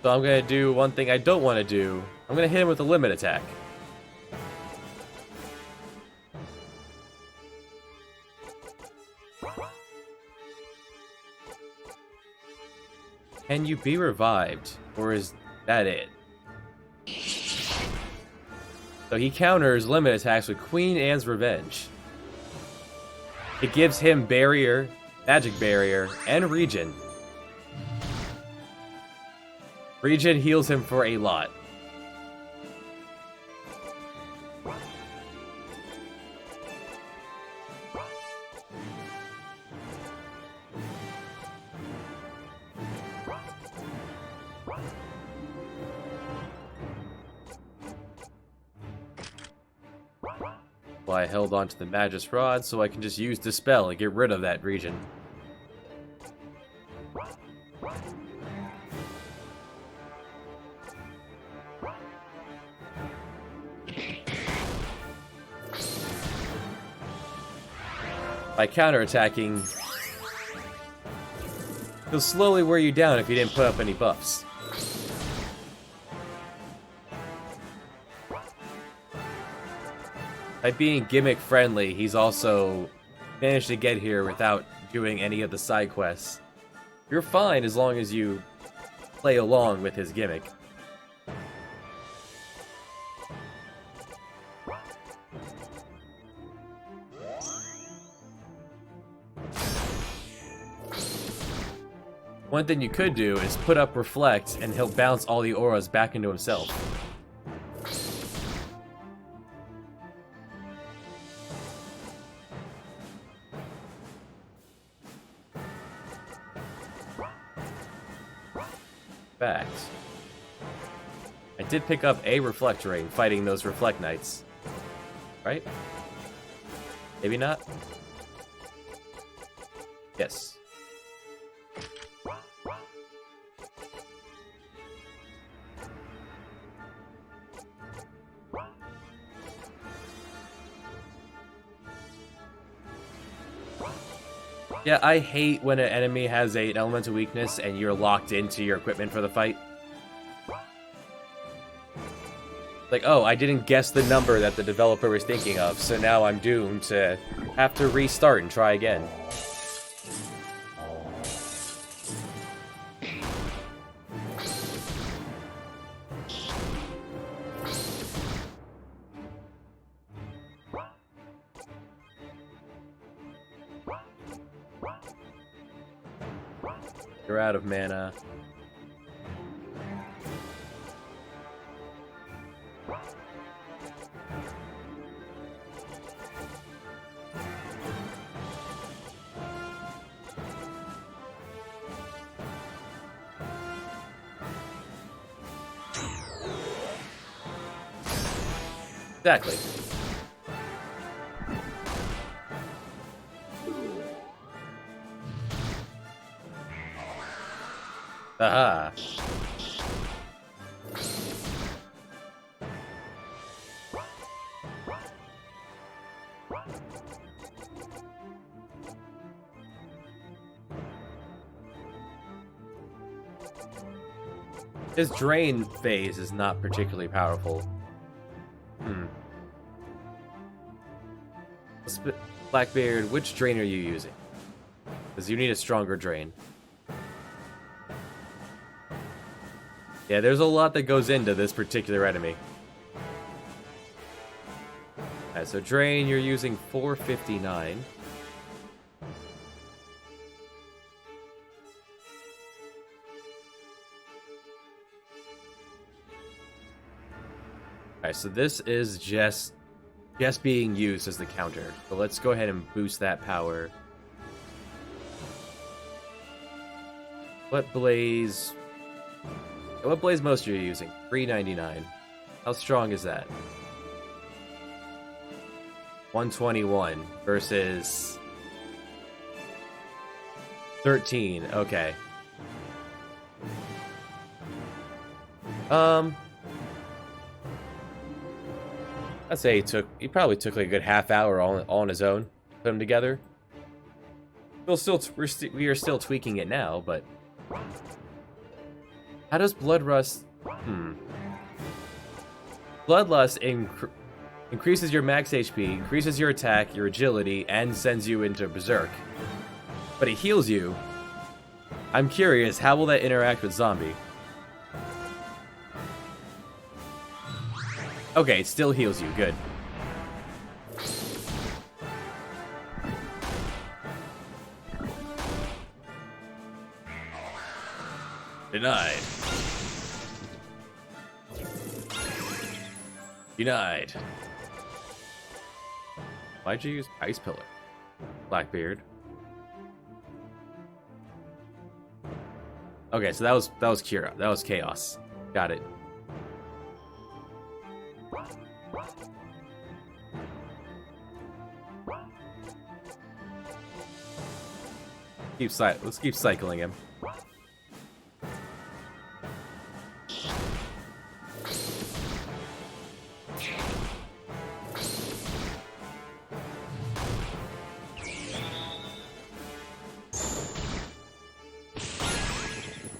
So I'm gonna do one thing I don't want to do. I'm gonna hit him with a limit attack. Can you be revived? Or is that it? So he counters limit attacks with Queen Anne's Revenge. It gives him barrier, magic barrier, and regen. Regen heals him for a lot. Well, I held on to the Magus Rod so I can just use Dispel and get rid of that regen. By counterattacking, he'll slowly wear you down if you didn't put up any buffs. By being gimmick friendly, he's also managed to get here without doing any of the side quests. You're fine as long as you play along with his gimmick. One thing you could do is put up Reflect, and he'll bounce all the auras back into himself. Fact. I did pick up a Reflect ring fighting those Reflect Knights. Right? Maybe not? Yes. Yeah, I hate when an enemy has an elemental weakness and you're locked into your equipment for the fight. Like, oh, I didn't guess the number that the developer was thinking of, so now I'm doomed to have to restart and try again. You're out of mana. Exactly. Aha. His drain phase is not particularly powerful. Blackbeard, which drain are you using? Because you need a stronger drain. Yeah, there's a lot that goes into this particular enemy. Alright, so drain, you're using 459. Alright, so this is just being used as the counter. So let's go ahead and boost that power. What blaze most are you using? 399. How strong is that? 121 versus 13. Okay. I'd say he probably took like a good half hour all on his own to put them together. We are still tweaking it now, but how does Bloodlust? Bloodlust increases your max HP, increases your attack, your agility, and sends you into Berserk. But it heals you. I'm curious, how will that interact with Zombie? Okay, it still heals you. Good. Denied. Denied. Why'd you use Ice Pillar? Blackbeard. Okay, so that was Kira. That was Chaos. Got it. Let's keep cycling him.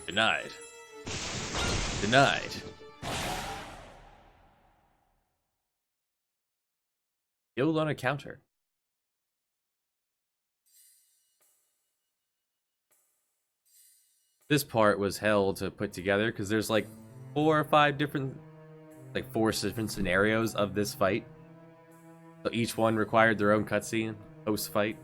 Denied. Denied. Healed on a counter. This part was hell to put together because there's like 4 different scenarios of this fight. So each one required their own cutscene post-fight.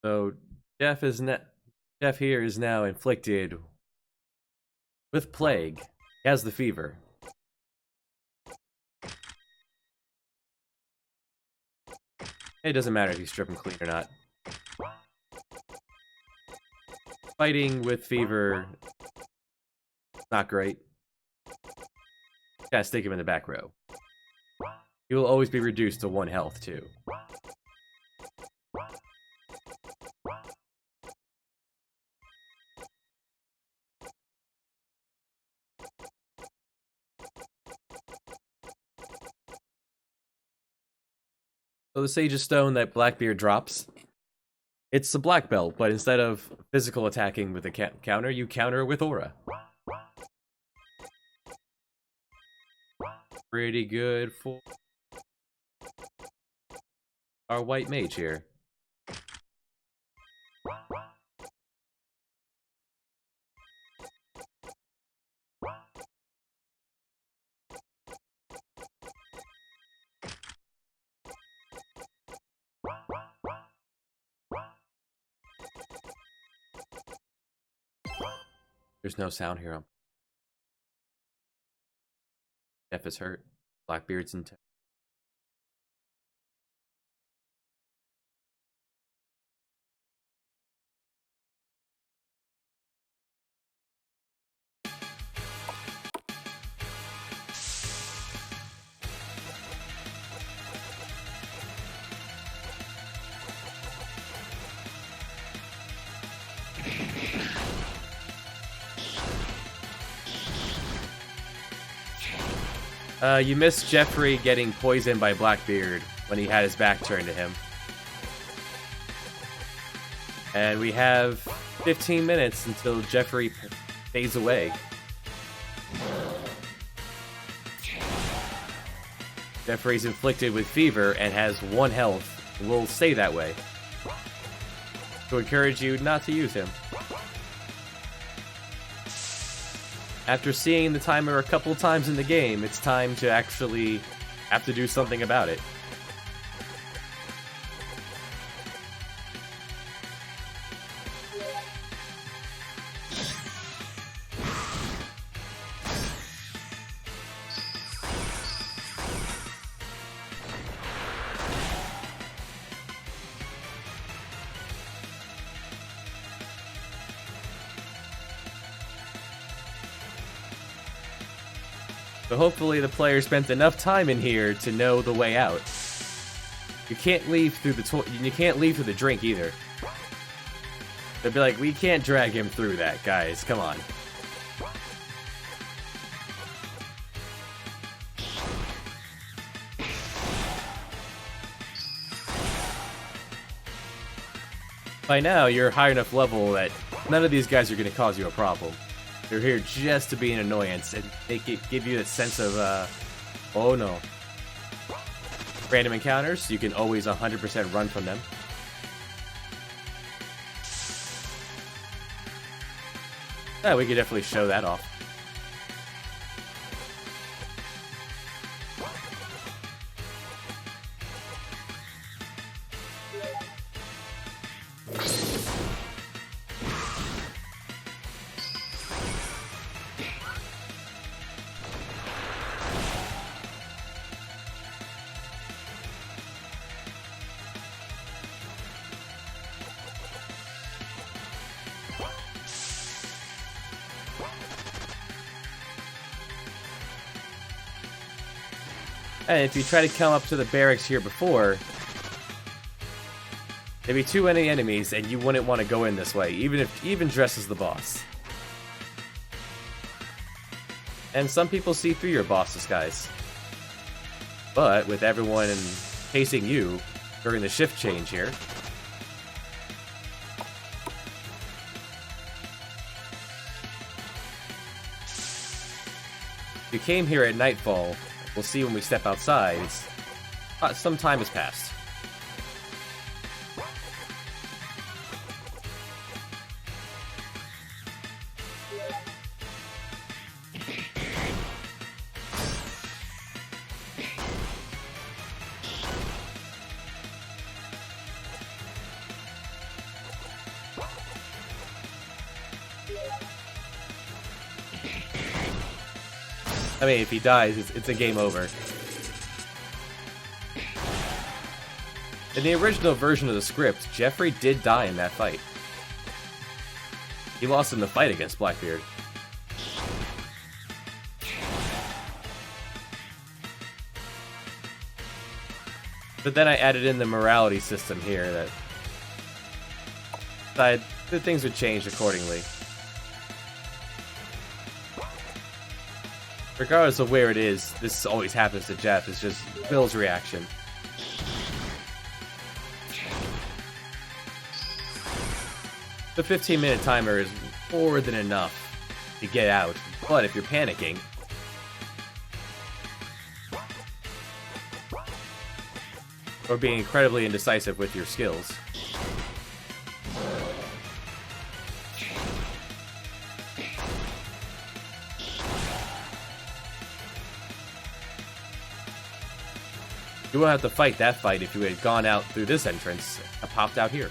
So Jeff here is now inflicted with plague. He has the fever. It doesn't matter if you strip him clean or not. Fighting with fever, not great. Gotta stick him in the back row. He will always be reduced to 1 health, too. So the Sage's Stone that Blackbeard drops, it's the Black Belt, but instead of physical attacking with a counter, you counter with Aura. Pretty good for our white mage here. There's no sound here. Jeff is hurt. Blackbeard's in. You missed Jeffrey getting poisoned by Blackbeard when he had his back turned to him. And we have 15 minutes until Jeffrey fades away. Jeffrey's inflicted with fever and has 1 health. Will stay that way. To encourage you not to use him. After seeing the timer a couple times in the game, it's time to actually have to do something about it. So hopefully the player spent enough time in here to know the way out. You can't leave through the drink either. They'd be like, we can't drag him through that, guys. Come on. By now, you're high enough level that none of these guys are going to cause you a problem. They're here just to be an annoyance and give you that sense of, oh no. Random encounters, you can always 100% run from them. Yeah, we could definitely show that off. And if you try to come up to the barracks here before, there'd be too many enemies and you wouldn't want to go in this way, even dressed as the boss. And some people see through your boss disguise. But with everyone chasing you during the shift change here, you came here at nightfall. We'll see when we step outside. Some time has passed. I mean, if he dies, it's a game over. In the original version of the script, Jeffrey did die in that fight. He lost in the fight against Blackbeard. But then I added in the morality system here that things would change accordingly. Regardless of where it is, this always happens to Jeff. It's just Bill's reaction. The 15-minute timer is more than enough to get out, but if you're panicking, or being incredibly indecisive with your skills, you won't have to fight that fight if you had gone out through this entrance and popped out here.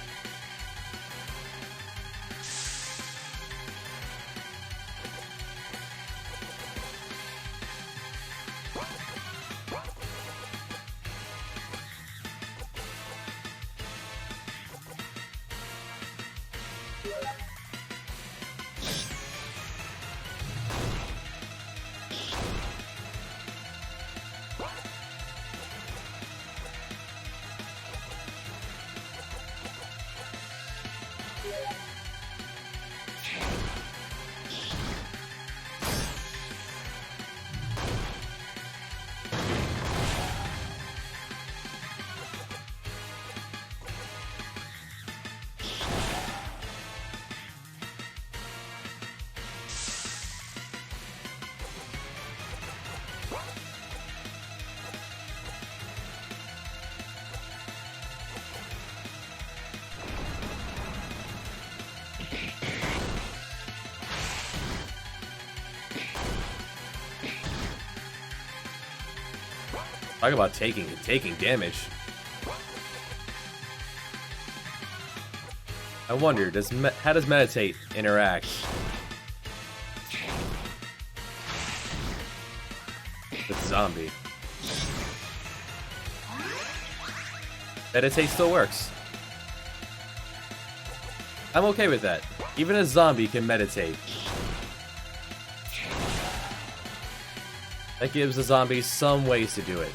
Talk about taking damage. I wonder, how does meditate interact with zombie? Meditate still works. I'm okay with that. Even a zombie can meditate. That gives the zombies some ways to do it.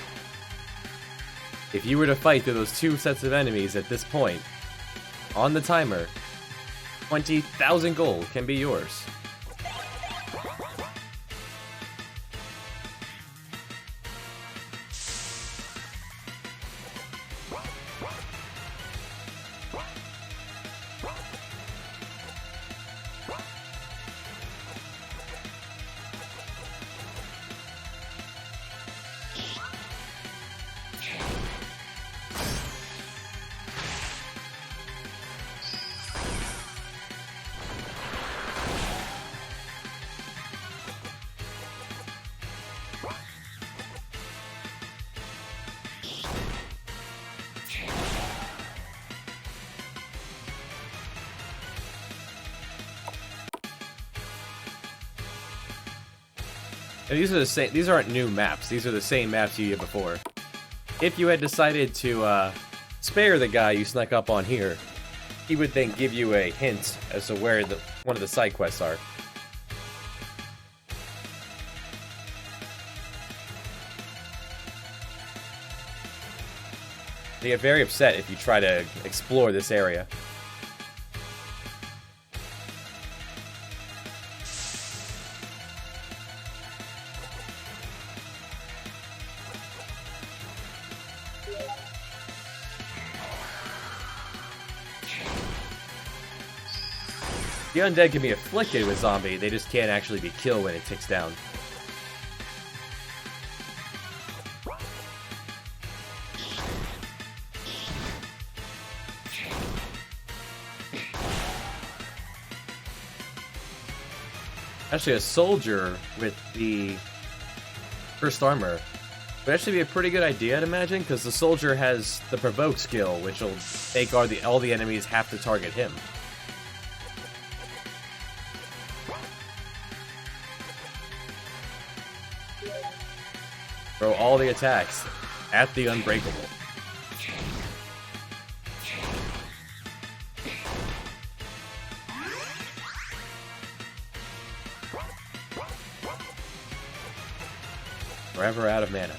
If you were to fight through those two sets of enemies at this point, on the timer, 20,000 gold can be yours. And these are the same. These aren't new maps. These are the same maps you did before. If you had decided to spare the guy you snuck up on here, he would then give you a hint as to where one of the side quests are. They get very upset if you try to explore this area. The undead can be afflicted with zombie, they just can't actually be killed when it ticks down. Actually, a soldier with the first armor would actually be a pretty good idea, I'd imagine, because the soldier has the provoke skill, which will make all the enemies have to target him. Throw all the attacks at the unbreakable. Forever out of mana.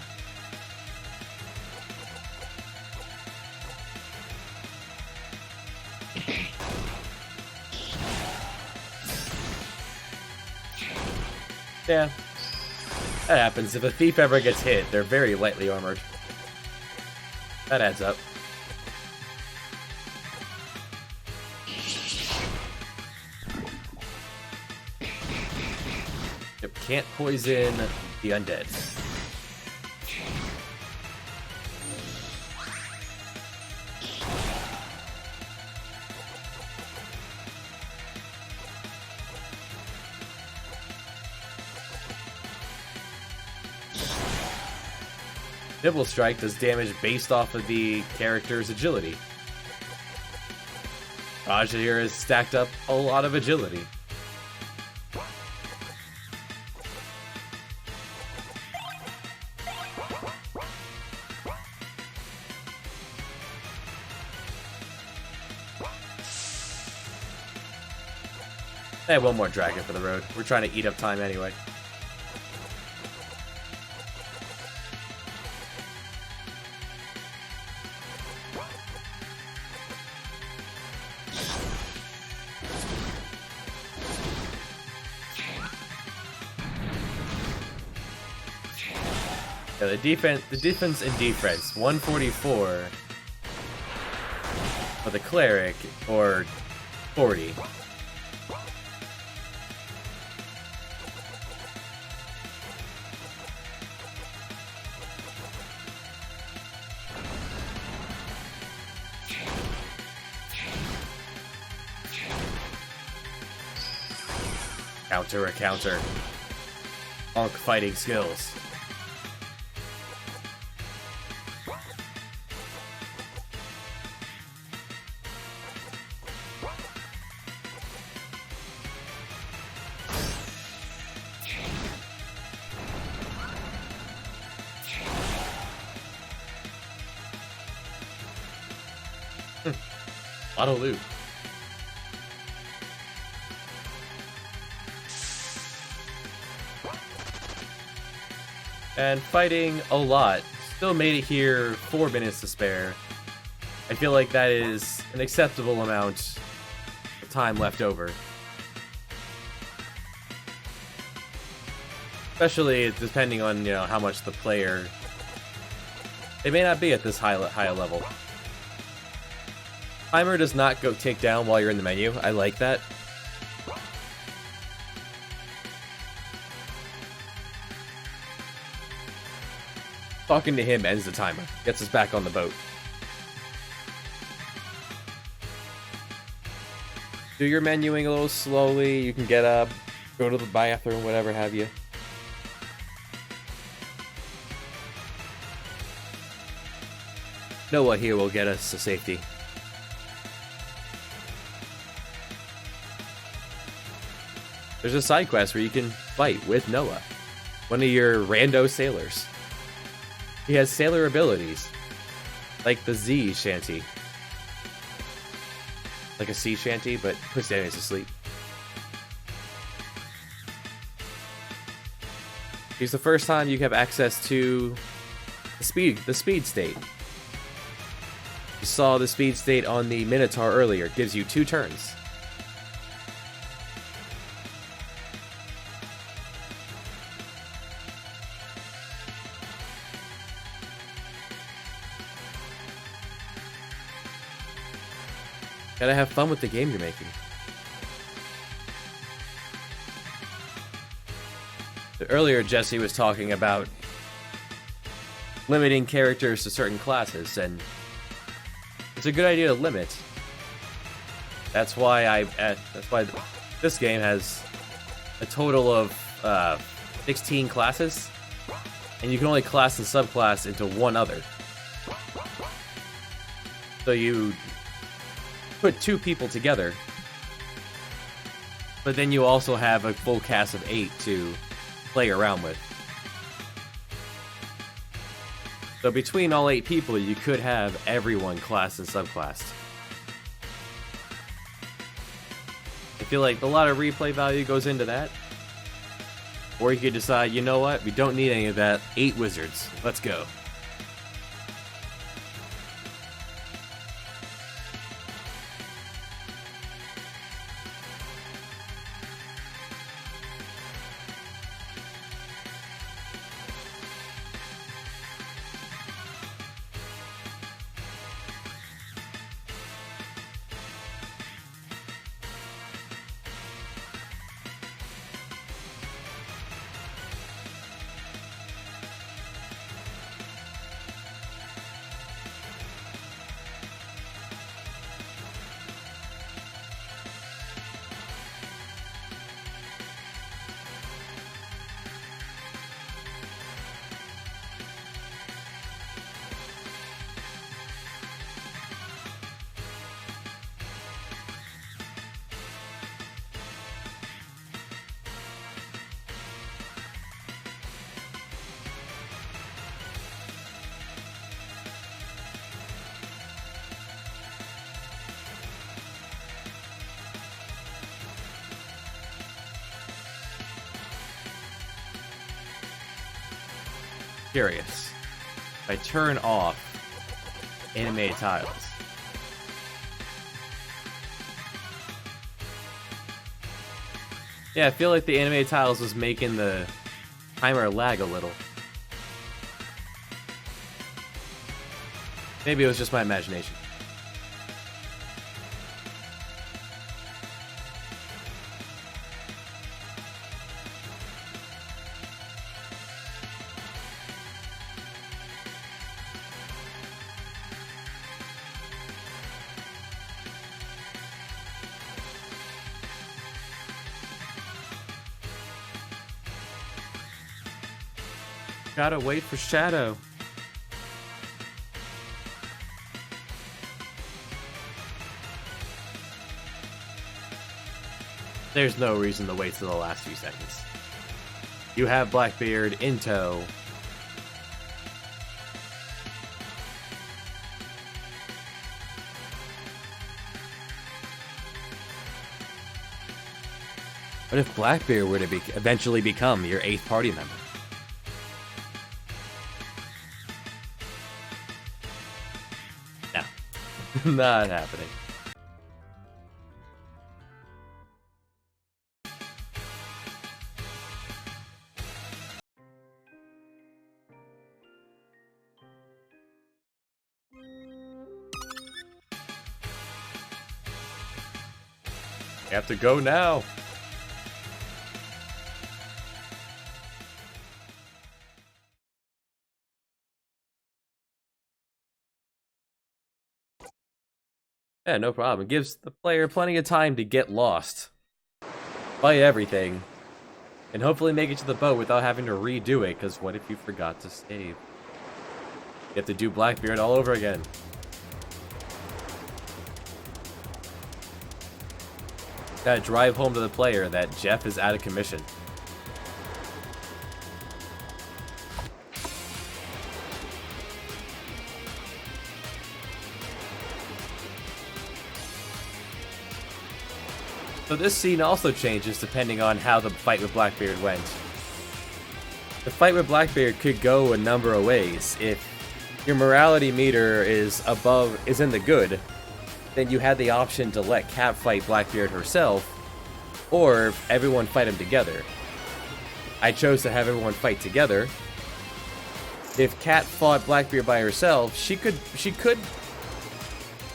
Yeah, that happens. If a thief ever gets hit, they're very lightly armored. That adds up. Yep, can't poison the undead. Nibble Strike does damage based off of the character's agility. Raja here has stacked up a lot of agility. I have one more dragon for the road. We're trying to eat up time anyway. Yeah, the defense and defense, 144 for the cleric, or 40. Counter a counter. Monk fighting skills. A lot of loot. And fighting a lot. Still made it here 4 minutes to spare. I feel like that is an acceptable amount of time left over. Especially depending on, how much the player... They may not be at this high a level. Timer does not go take down while you're in the menu. I like that. Talking to him ends the timer. Gets us back on the boat. Do your menuing a little slowly. You can get up, go to the bathroom, whatever have you. Noah here will get us to safety. There's a side quest where you can fight with Noah, one of your rando sailors. He has sailor abilities, like the Z shanty. Like a sea shanty, but puts enemies to sleep. Here's the first time you have access to the speed state. You saw the speed state on the Minotaur earlier. It gives you 2 turns. Gotta have fun with the game you're making. Earlier, Jesse was talking about limiting characters to certain classes, and it's a good idea to limit. That's why this game has a total of 16 classes, and you can only class and subclass into one other. So you put 2 people together, but then you also have a full cast of 8 to play around with. So between all 8 people, you could have everyone class and subclassed. I feel like a lot of replay value goes into that. Or you could decide, you know what, we don't need any of that. 8 wizards. Let's go. Curious. If I turn off animated tiles, yeah, I feel like the animated tiles was making the timer lag a little. Maybe it was just my imagination. Gotta wait for Shadow. There's no reason to wait till the last few seconds. You have Blackbeard in tow. What if Blackbeard were to eventually become your 8th party member? No. Not happening. You have to go now. Yeah, no problem. It gives the player plenty of time to get lost, fight everything, and hopefully make it to the boat without having to redo it, because what if you forgot to save? You have to do Blackbeard all over again. Gotta drive home to the player that Jeff is out of commission. So this scene also changes depending on how the fight with Blackbeard went. The fight with Blackbeard could go a number of ways. If your morality meter is in the good, then you had the option to let Cat fight Blackbeard herself, or everyone fight him together. I chose to have everyone fight together. If Cat fought Blackbeard by herself, she could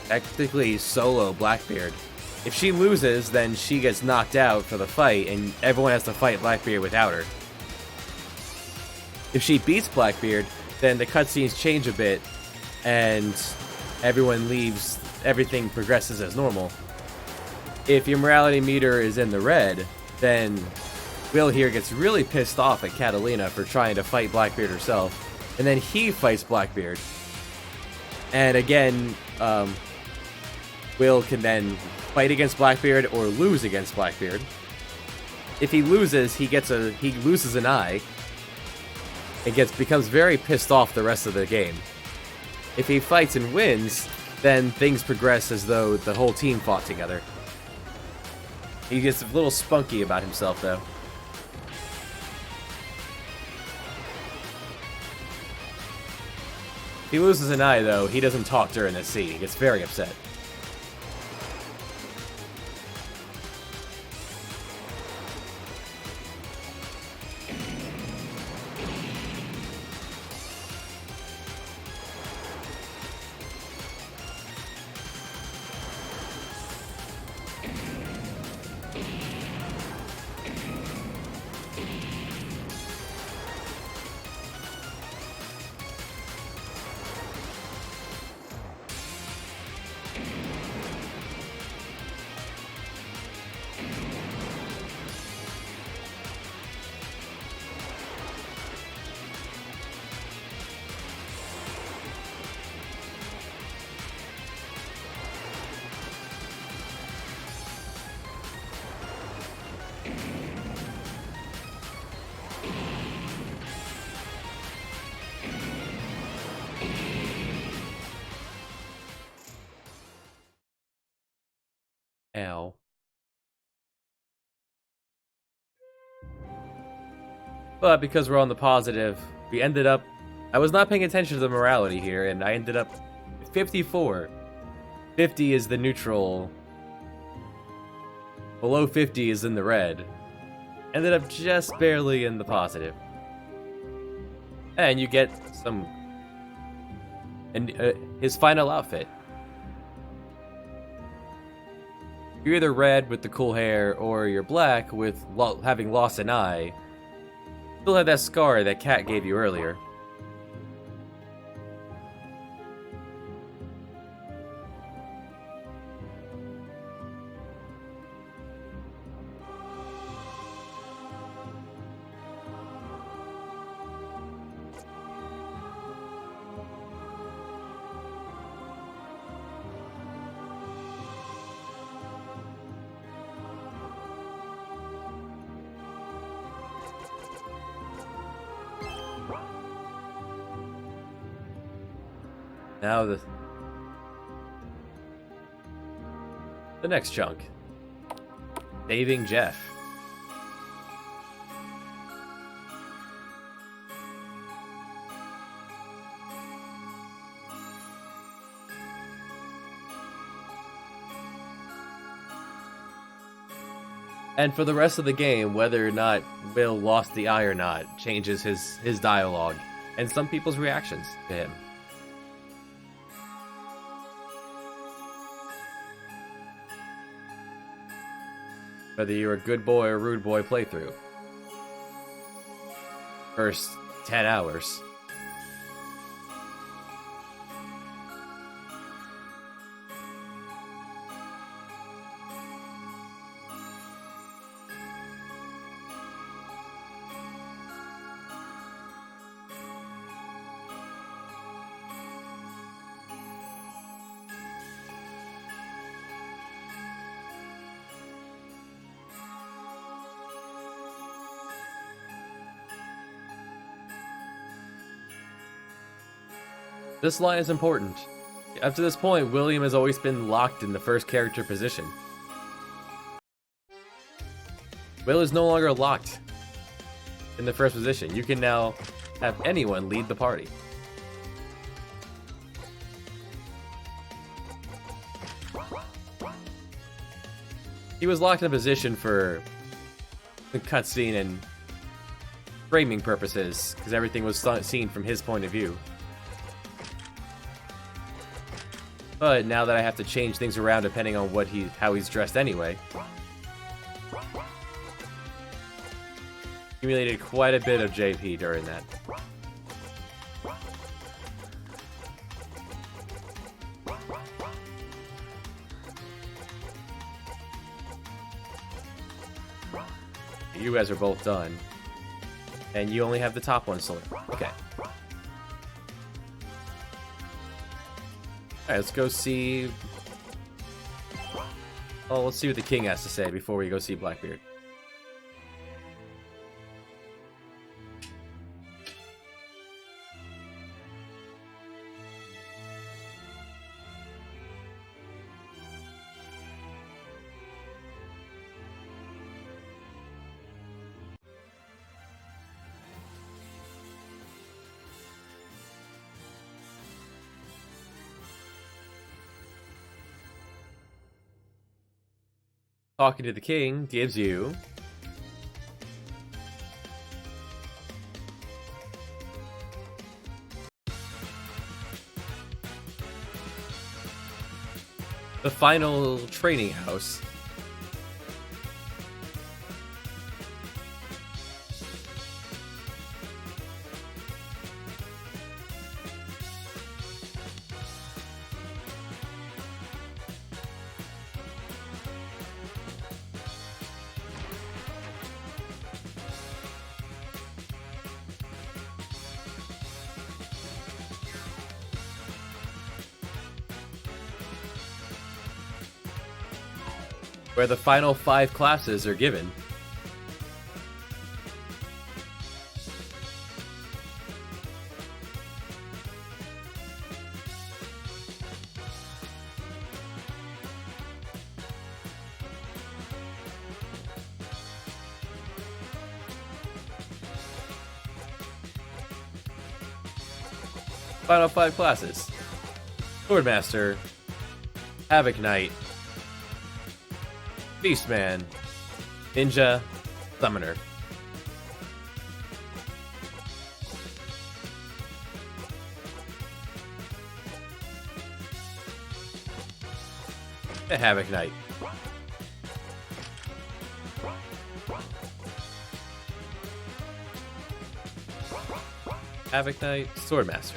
technically solo Blackbeard. If she loses, then she gets knocked out for the fight, and everyone has to fight Blackbeard without her. If she beats Blackbeard, then the cutscenes change a bit, and everyone leaves, everything progresses as normal. If your morality meter is in the red, then Will here gets really pissed off at Catalina for trying to fight Blackbeard herself, and then he fights Blackbeard. And again, Will can then fight against Blackbeard or lose against Blackbeard. If he loses, he loses an eye. and becomes very pissed off the rest of the game. If he fights and wins, then things progress as though the whole team fought together. He gets a little spunky about himself, though. If he loses an eye, though, he doesn't talk during this scene. He gets very upset. Ow. But because we're on the positive, we ended up... I was not paying attention to the morality here, and I ended up with 54. 50 is the neutral. Below 50 is in the red. Ended up just barely in the positive. And you get some... And his final outfit. You're either red with the cool hair, or you're black with having lost an eye. Still have that scar that Kat gave you earlier. Now the next chunk. Saving Jeff. And for the rest of the game, whether or not Will lost the eye or not changes his dialogue and some people's reactions to him. Whether you're a good boy or rude boy playthrough. First 10 hours. This line is important. Up to this point, William has always been locked in the first character position. Will is no longer locked in the first position. You can now have anyone lead the party. He was locked in a position for the cutscene and framing purposes, because everything was seen from his point of view. But now that I have to change things around depending on how he's dressed anyway, accumulated quite a bit of JP during that. You guys are both done, and you only have the top one still. Okay. Alright, let's go see... Oh, let's see what the king has to say before we go see Blackbeard. talking to the king gives you the final training house. Where the final 5 classes are given. Final 5 classes. Swordmaster, Havoc Knight, Beastman, Ninja, Summoner. The Havoc Knight. Havoc Knight, Swordmaster.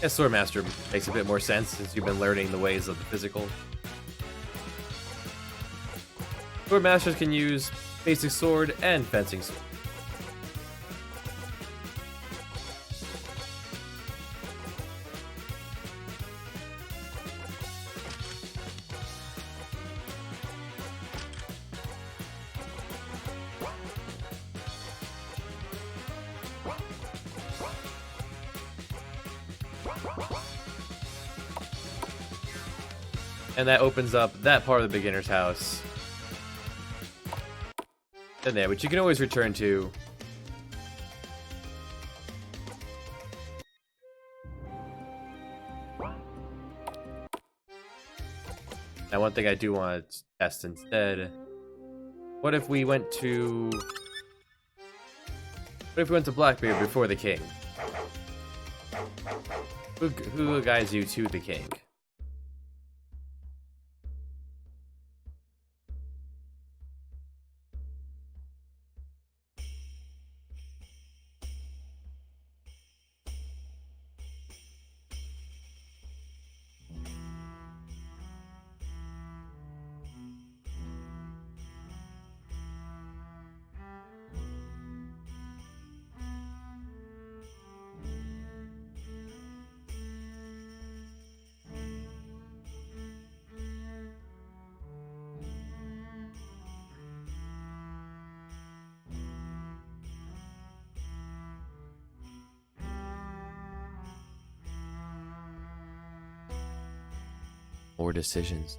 Yeah, Swordmaster makes a bit more sense since you've been learning the ways of the physical. Swordmasters can use basic sword and fencing sword. And that opens up that part of the beginner's house. And there, which you can always return to. Now, one thing I do want to test instead. What if we went to... What if we went to Blackbeard before the king? Who guides you to the king? Or decisions.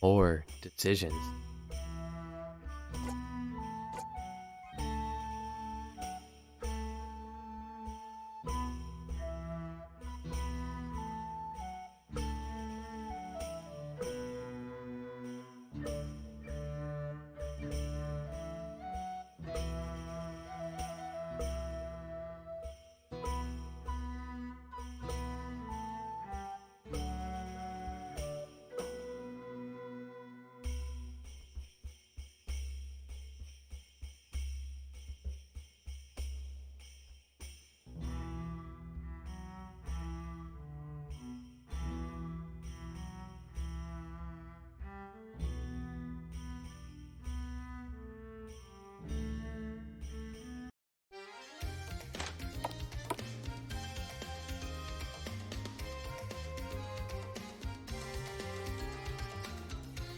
Or decisions.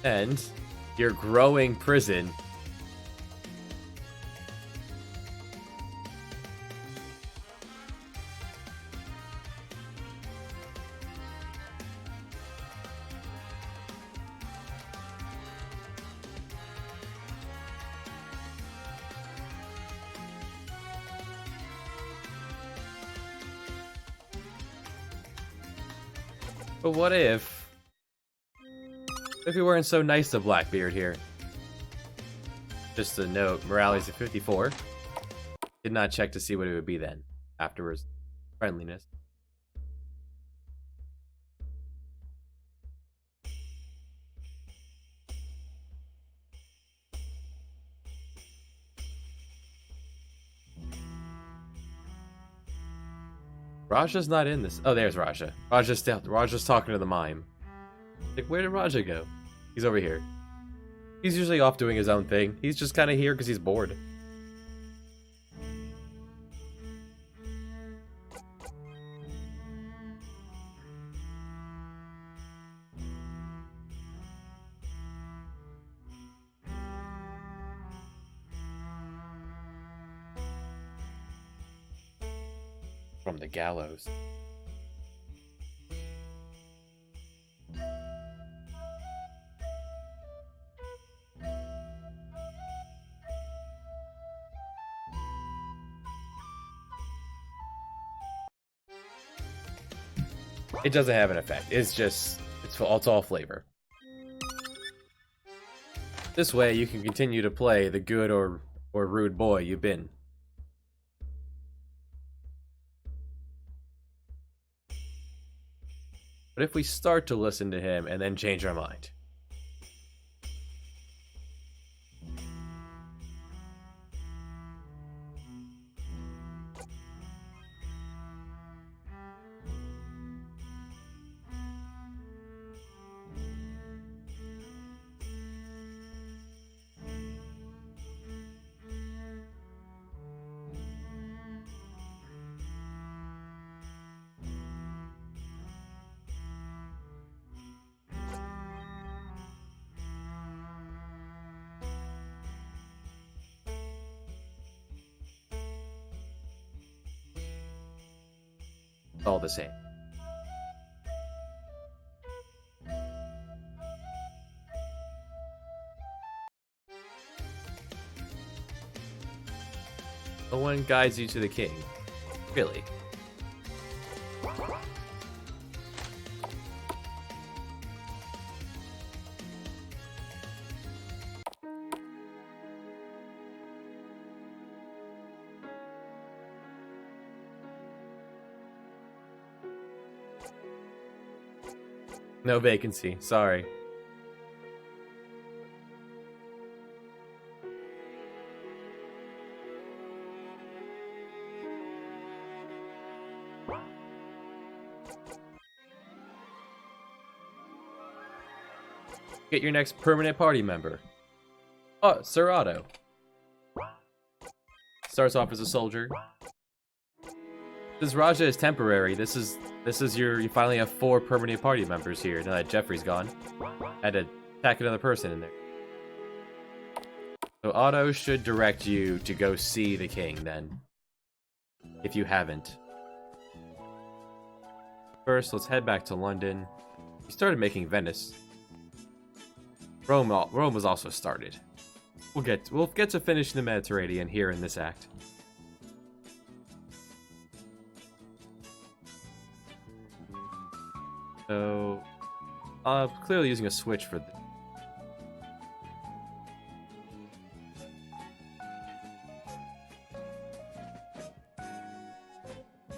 And your growing prison. But what if we weren't so nice to Blackbeard here? Just a note, morality's at 54. Did not check to see what it would be then. Afterwards, friendliness. Raja's not in this. Oh, there's Raja. Raja's talking to the mime. Like, where did Raja go? He's over here. He's usually off doing his own thing. He's just kind of here because he's bored. From the gallows. It doesn't have an effect. It's all flavor. This way you can continue to play the good or rude boy you've been. But if we start to listen to him and then change our mind? All the same. No one guides you to the king. Really? No vacancy, sorry. Get your next permanent party member. Oh, Sir Otto. Starts off as a soldier. Since Raja is temporary, this is you finally have 4 permanent party members here now that Jeffrey's gone. Had to tack another person in there. So Otto should direct you to go see the king then. If you haven't. First, let's head back to London. We started making Venice. Rome was also started. We'll get to finish the Mediterranean here in this act. So, clearly using a switch for this.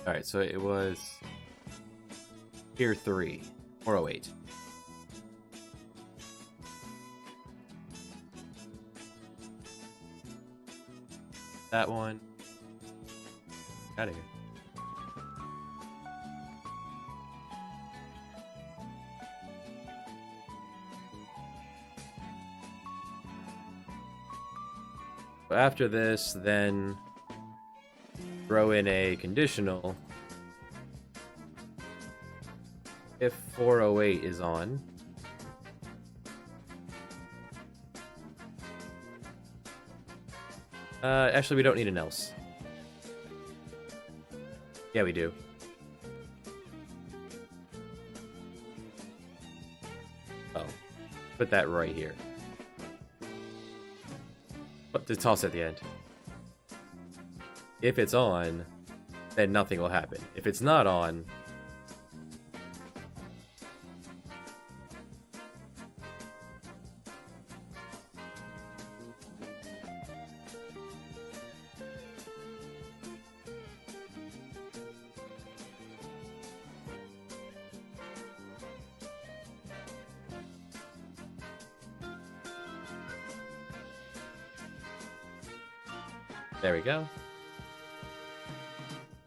Alright, so it was Tier 3, 408. That one. Out of here. After this, then throw in a conditional if 408 is on. Actually, we don't need an else. Yeah, we do. Oh. Put that right here. But to toss at the end. If it's on, then nothing will happen. If it's not on... There we go.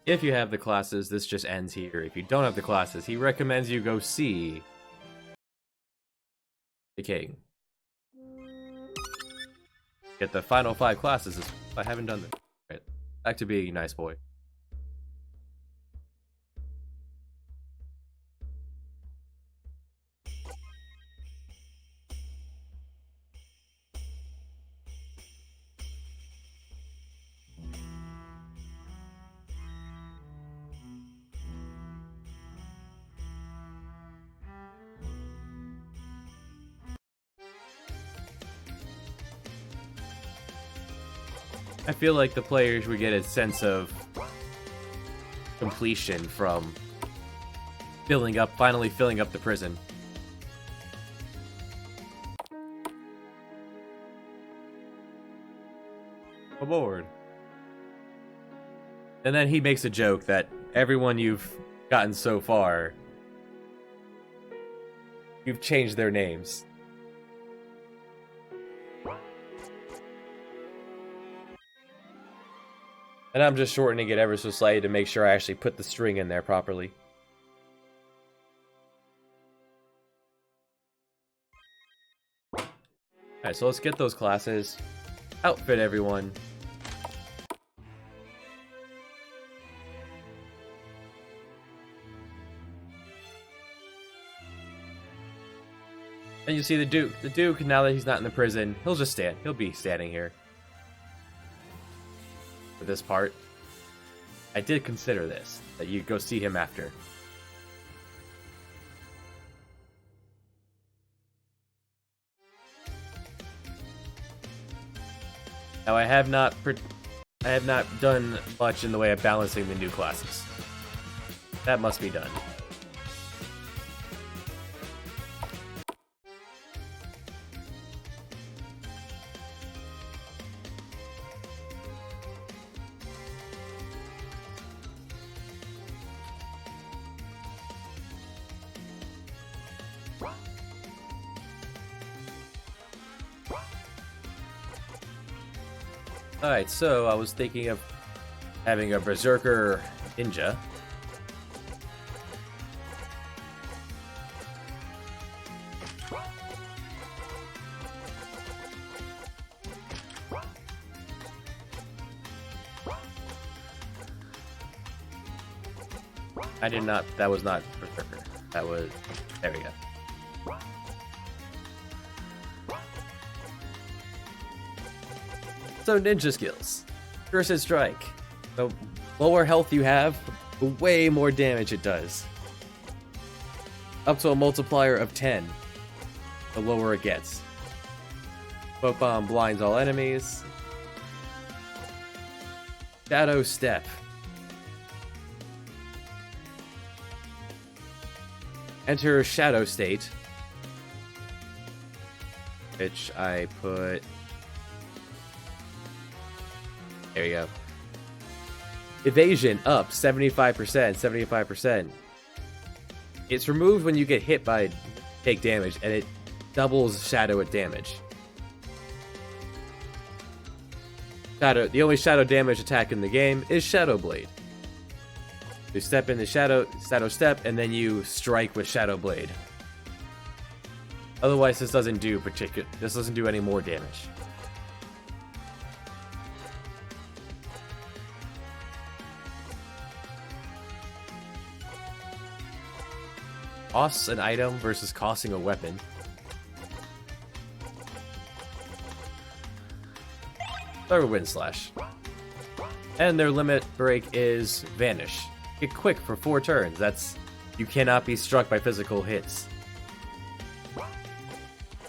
If you have the classes, this just ends here. If you don't have the classes, he recommends you go see the king. Get the final 5 classes. I haven't done this. Right. Back to being a nice boy. I feel like the players would get a sense of completion from finally filling up the prison. Aboard. And then he makes a joke that everyone you've gotten so far, you've changed their names. And I'm just shortening it ever so slightly to make sure I actually put the string in there properly. Alright, so let's get those classes. Outfit everyone. And you see the Duke. The Duke, now that he's not in the prison, he'll just stand. He'll be standing here. For this part. I did consider this, that you go see him after. Now I have not done much in the way of balancing the new classes. That must be done. Alright, so I was thinking of having a Berserker Ninja. I did not, that was not Berserker. That was, there we go. So ninja skills. Cursed Strike. The lower health you have, the way more damage it does. Up to a multiplier of 10. The lower it gets. Smoke Bomb blinds all enemies. Shadow Step. Enter Shadow State. Which I put... There you go. Evasion up 75%, 75%. It's removed when you get hit by take damage, and it doubles shadow at damage. The only shadow damage attack in the game is Shadow Blade. You step into Shadow Step, and then you strike with Shadow Blade. Otherwise, this doesn't do any more damage. Costs an item versus costing a weapon. Start with Wind Slash. And their limit break is Vanish. Get quick for 4 turns. That's... You cannot be struck by physical hits.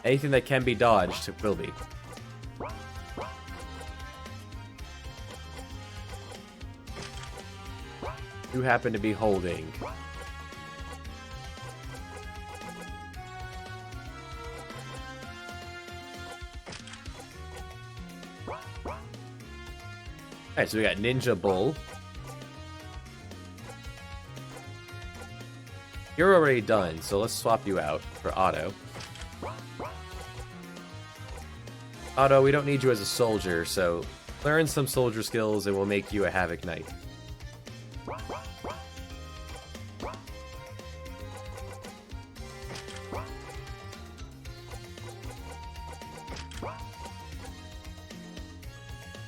Anything that can be dodged will be. You happen to be holding... Alright, so we got Ninja Bull. You're already done, so let's swap you out for Otto. Otto, we don't need you as a soldier, so learn some soldier skills and we'll make you a Havoc Knight.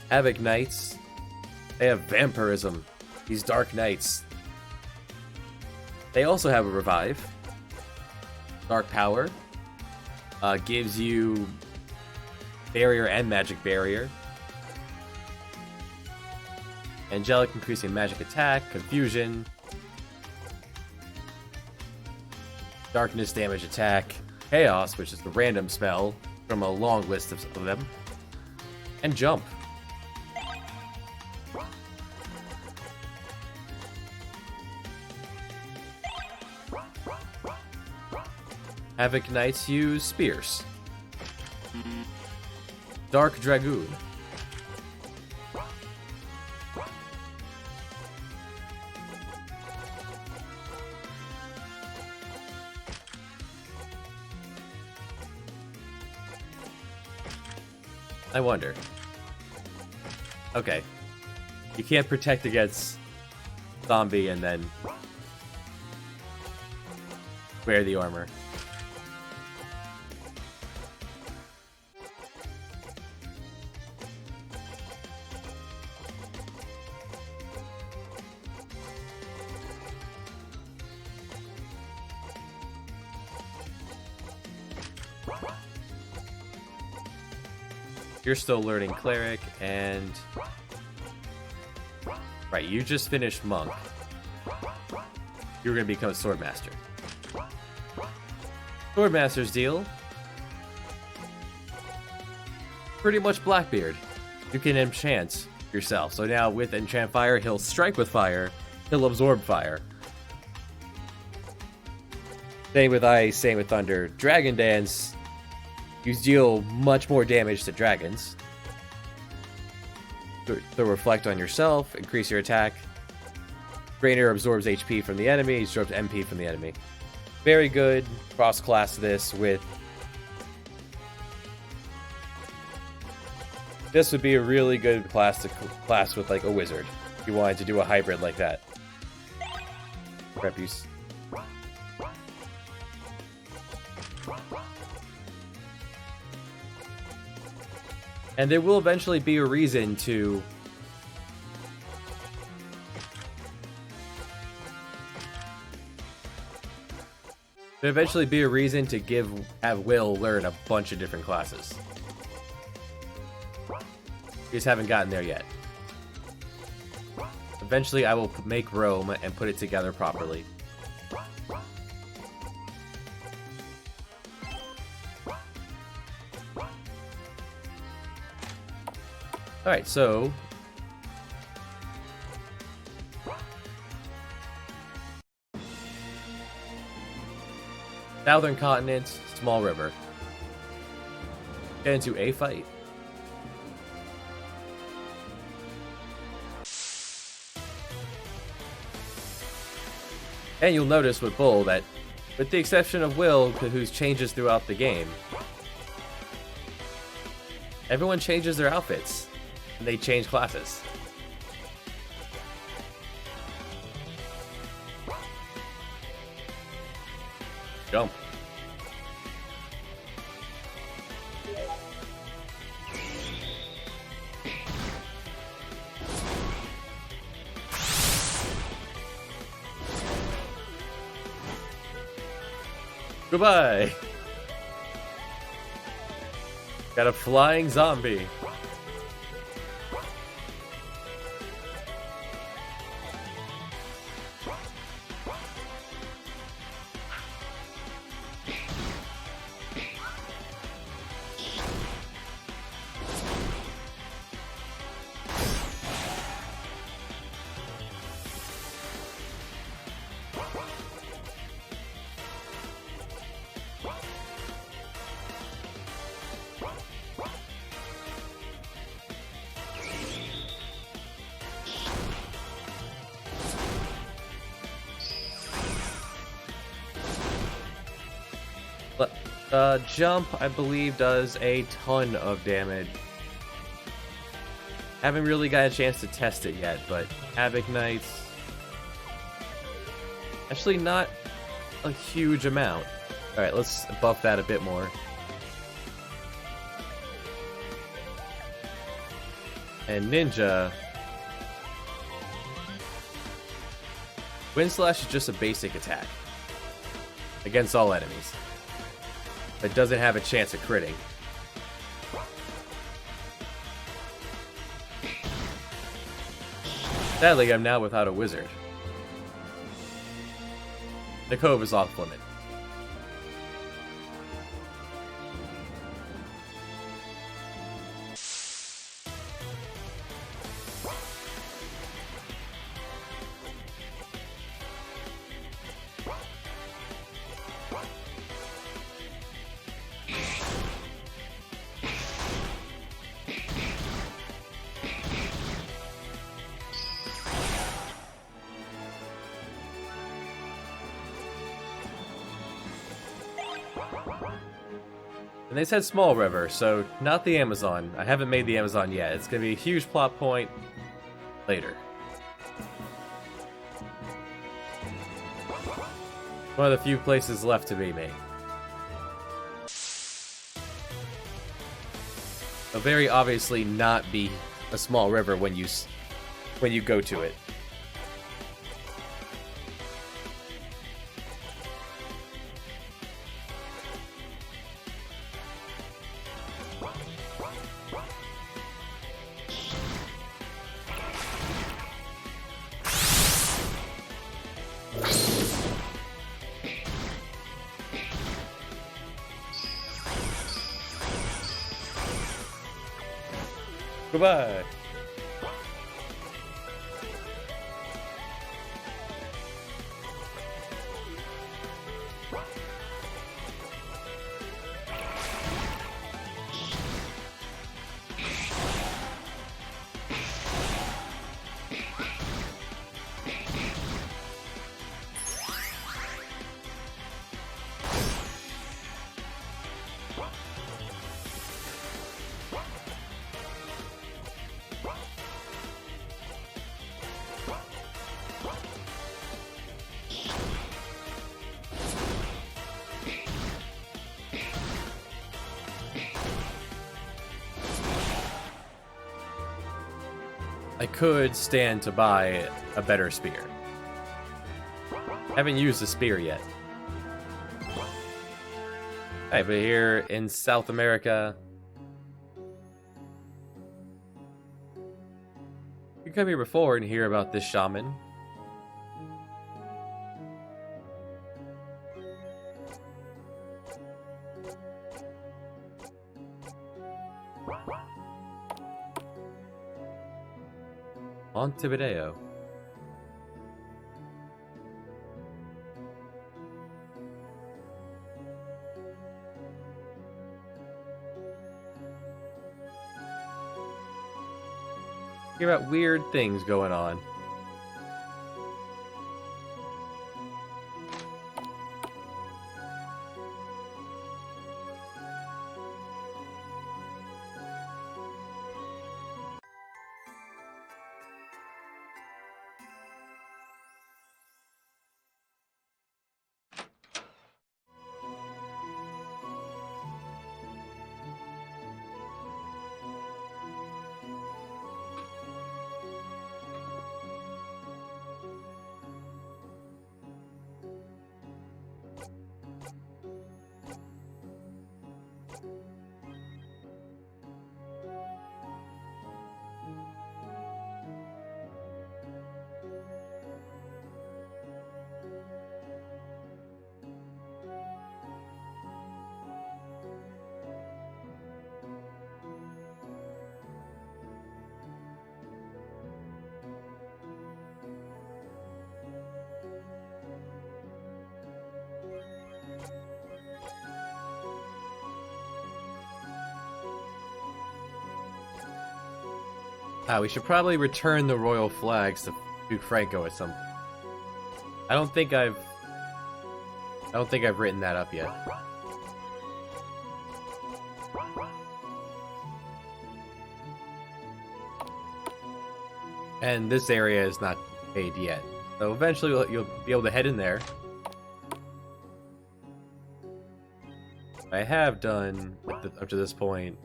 Havoc Knights, they have vampirism. These Dark Knights. They also have a revive. Dark Power. Gives you barrier and magic barrier. Angelic, increasing magic attack, confusion. Darkness damage attack. Chaos, which is the random spell from a long list of them. And jump. Havoc Knights use Spears. Dark Dragoon. I wonder. Okay. You can't protect against zombie and then wear the armor. You're still learning Cleric, and... Right, you just finished Monk. You're gonna become a Swordmaster. Swordmaster's deal... Pretty much Blackbeard. You can enchant yourself. So now with Enchant Fire, he'll strike with fire, he'll absorb fire. Same with Ice, same with Thunder. Dragon Dance... You deal much more damage to dragons. They'll reflect on yourself, increase your attack. Drainer absorbs HP from the enemy, absorbs MP from the enemy. Very good. Cross-class this with... This would be a really good class to class with like a wizard. If you wanted to do a hybrid like that. Prep use. And there will eventually be a reason to... There'll eventually be a reason to have Will learn a bunch of different classes. You just haven't gotten there yet. Eventually I will make Rome and put it together properly. Alright, so... Southern Continent, Small River. Get into a fight. And you'll notice with Bull that, with the exception of Will, whose changes throughout the game, everyone changes their outfits. And they change classes. Jump. Goodbye. Got a flying zombie. Jump, I believe, does a ton of damage. Haven't really got a chance to test it yet, but Havoc Knights... actually not a huge amount. Alright, let's buff that a bit more. And Ninja... Wind Slash is just a basic attack. Against all enemies. It doesn't have a chance at critting. Sadly, I'm now without a wizard. The cove is off limit. And they said small river, so not the Amazon. I haven't made the Amazon yet. It's gonna be a huge plot point later. One of the few places left to be made. It'll very obviously not be a small river when you go to it. Goodbye. I could stand to buy a better spear. Haven't used the spear yet. Alright, but here in South America... you come here before and hear about this shaman. Montevideo. Hear about weird things going on. We should probably return the royal flags to Duke Franco at some... I don't think I've written that up yet. And this area is not made yet. So eventually you'll be able to head in there. I have done up to this point.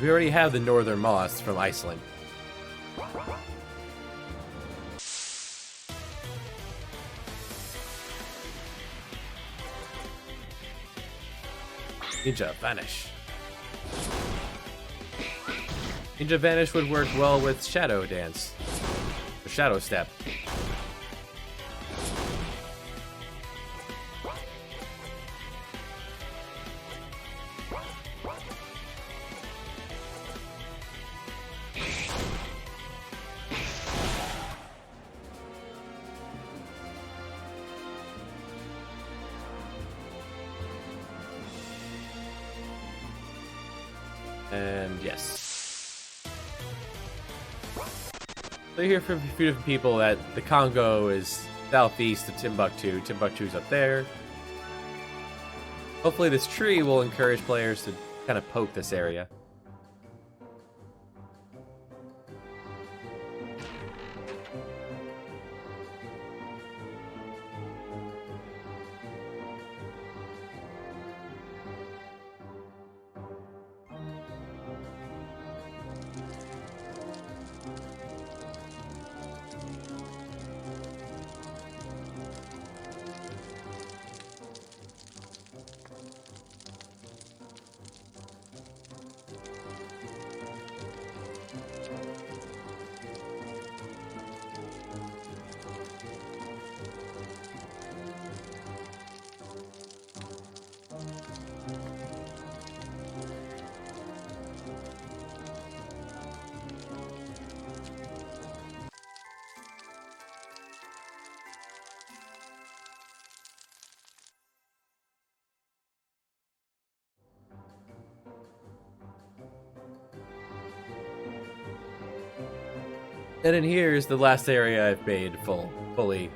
We already have the northern moss from Iceland. Ninja Vanish. Ninja Vanish would work well with Shadow Dance. Or Shadow Step. And yes. So you hear from a few different people that the Congo is southeast of Timbuktu. Timbuktu's up there. Hopefully this tree will encourage players to kind of poke this area. And in here is the last area I've made fully.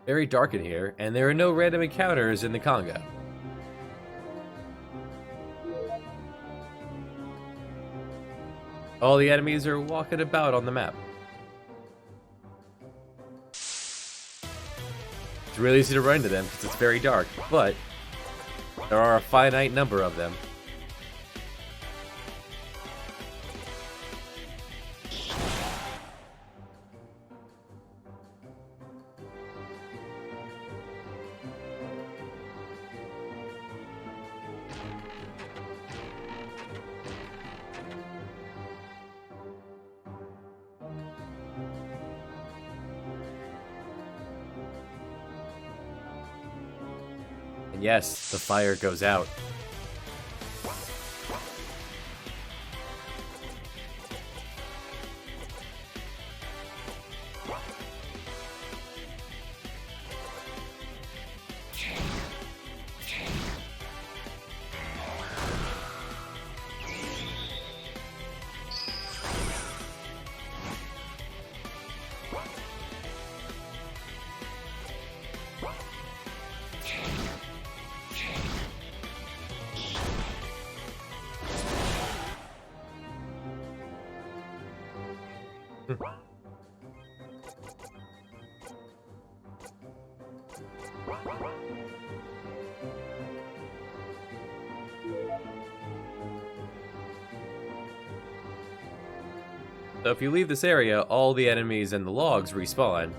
Very dark in here, and there are no random encounters in the Congo. All the enemies are walking about on the map. It's really easy to run into them because it's very dark, but there are a finite number of them. And yes, the fire goes out. So if you leave this area, all the enemies and the logs respawn.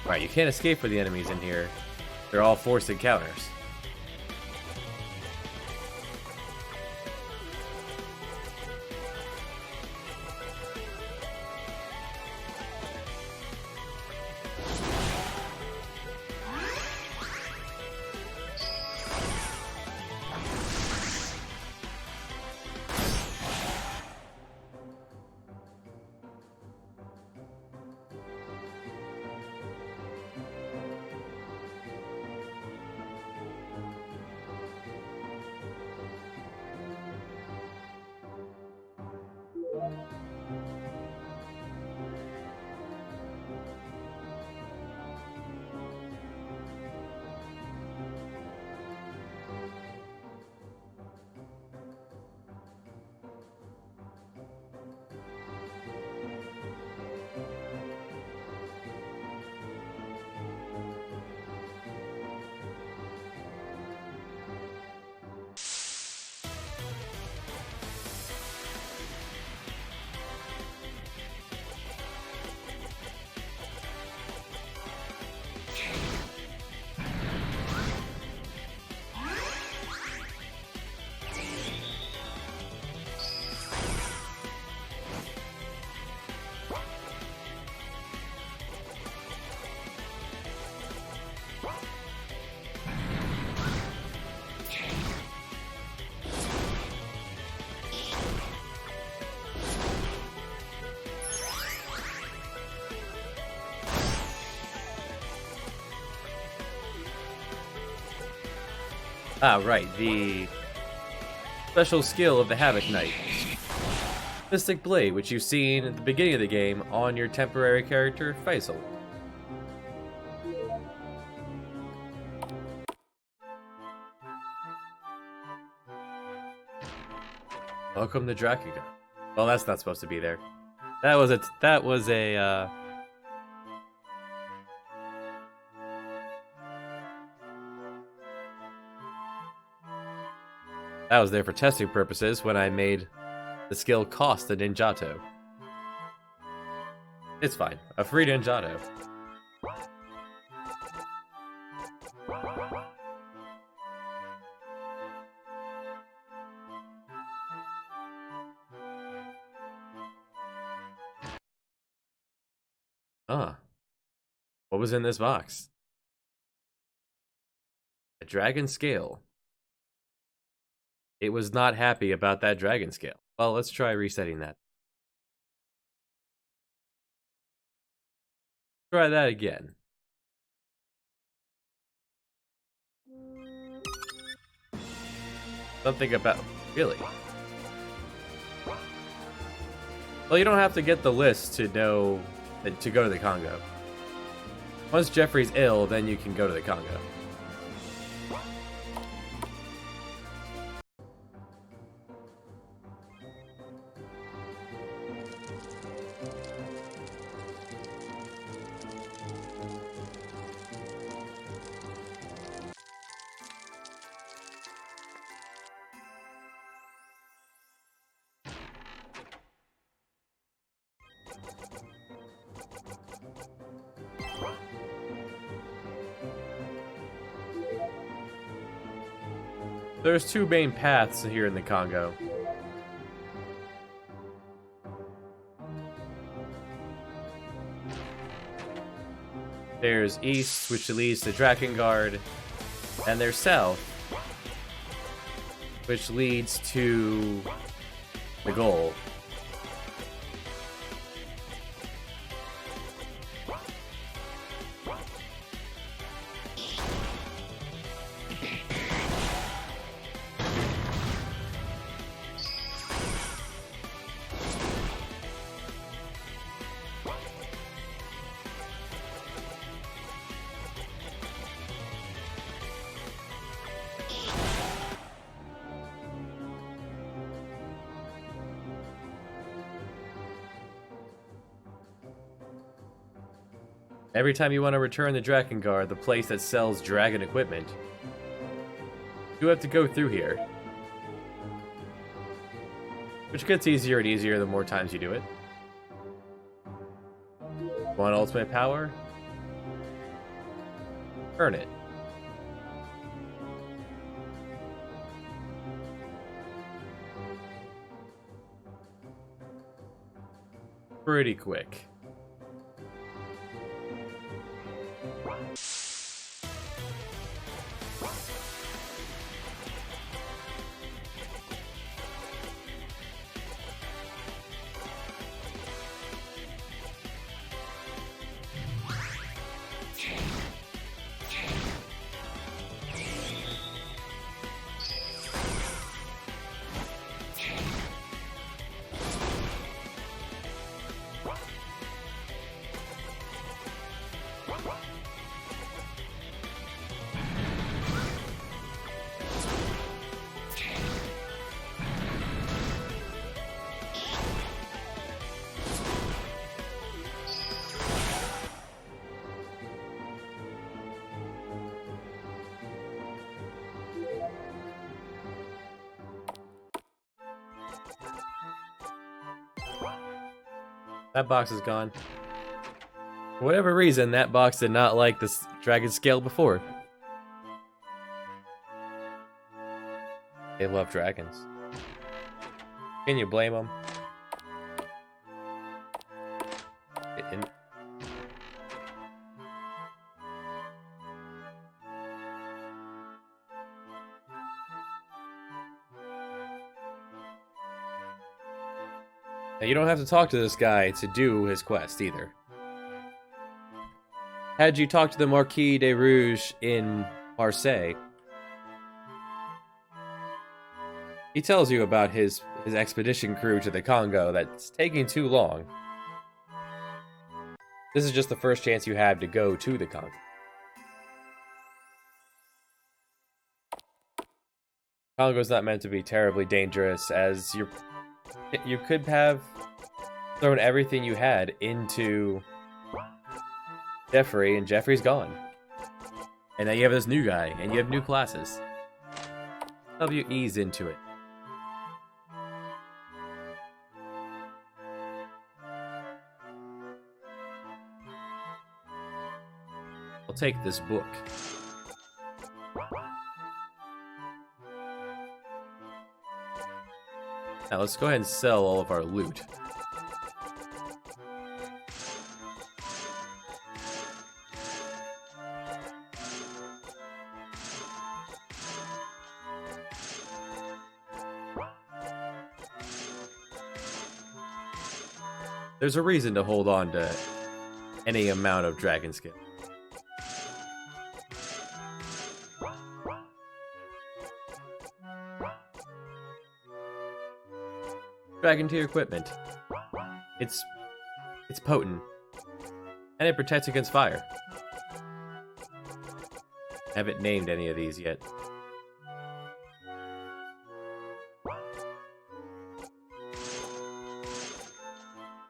Right, you can't escape for the enemies in here. They're all forced encounters. Ah, right, the special skill of the Havoc Knight. Mystic Blade, which you've seen at the beginning of the game on your temporary character, Faisal. Welcome to Drakuga. Well, that's not supposed to be there. That was a that was there for testing purposes when I made the skill cost a Ninjato. It's fine. A free Ninjato. Ah. What was in this box? A dragon scale. It was not happy about that dragon scale. Well, let's try resetting that. Try that again. Something about... Really? Well, you don't have to get the list to know... to go to the Congo. Once Jeffrey's ill, then you can go to the Congo. There's two main paths here in the Congo. There's east, which leads to Drakengard, and there's south, which leads to the goal. Every time you want to return the Drakengard, the place that sells dragon equipment, you have to go through here. Which gets easier and easier the more times you do it. Want ultimate power? Earn it. Pretty quick. That box is gone. For whatever reason, that box did not like this dragon scale before. They love dragons. Can you blame them? Now, you don't have to talk to this guy to do his quest, either. Had you talked to the Marquis de Rouge in Marseille, He tells you about his expedition crew to the Congo that's taking too long. This is just the first chance you have to go to the Congo. Congo's not meant to be terribly dangerous, as you could have thrown everything you had into Jeffrey, and Jeffrey's gone. And now you have this new guy, and you have new classes. Help you ease into it. I'll take this book. Now let's go ahead and sell all of our loot. There's a reason to hold on to any amount of dragon skin. Dragon tier equipment. It's potent. And it protects against fire. I haven't named any of these yet.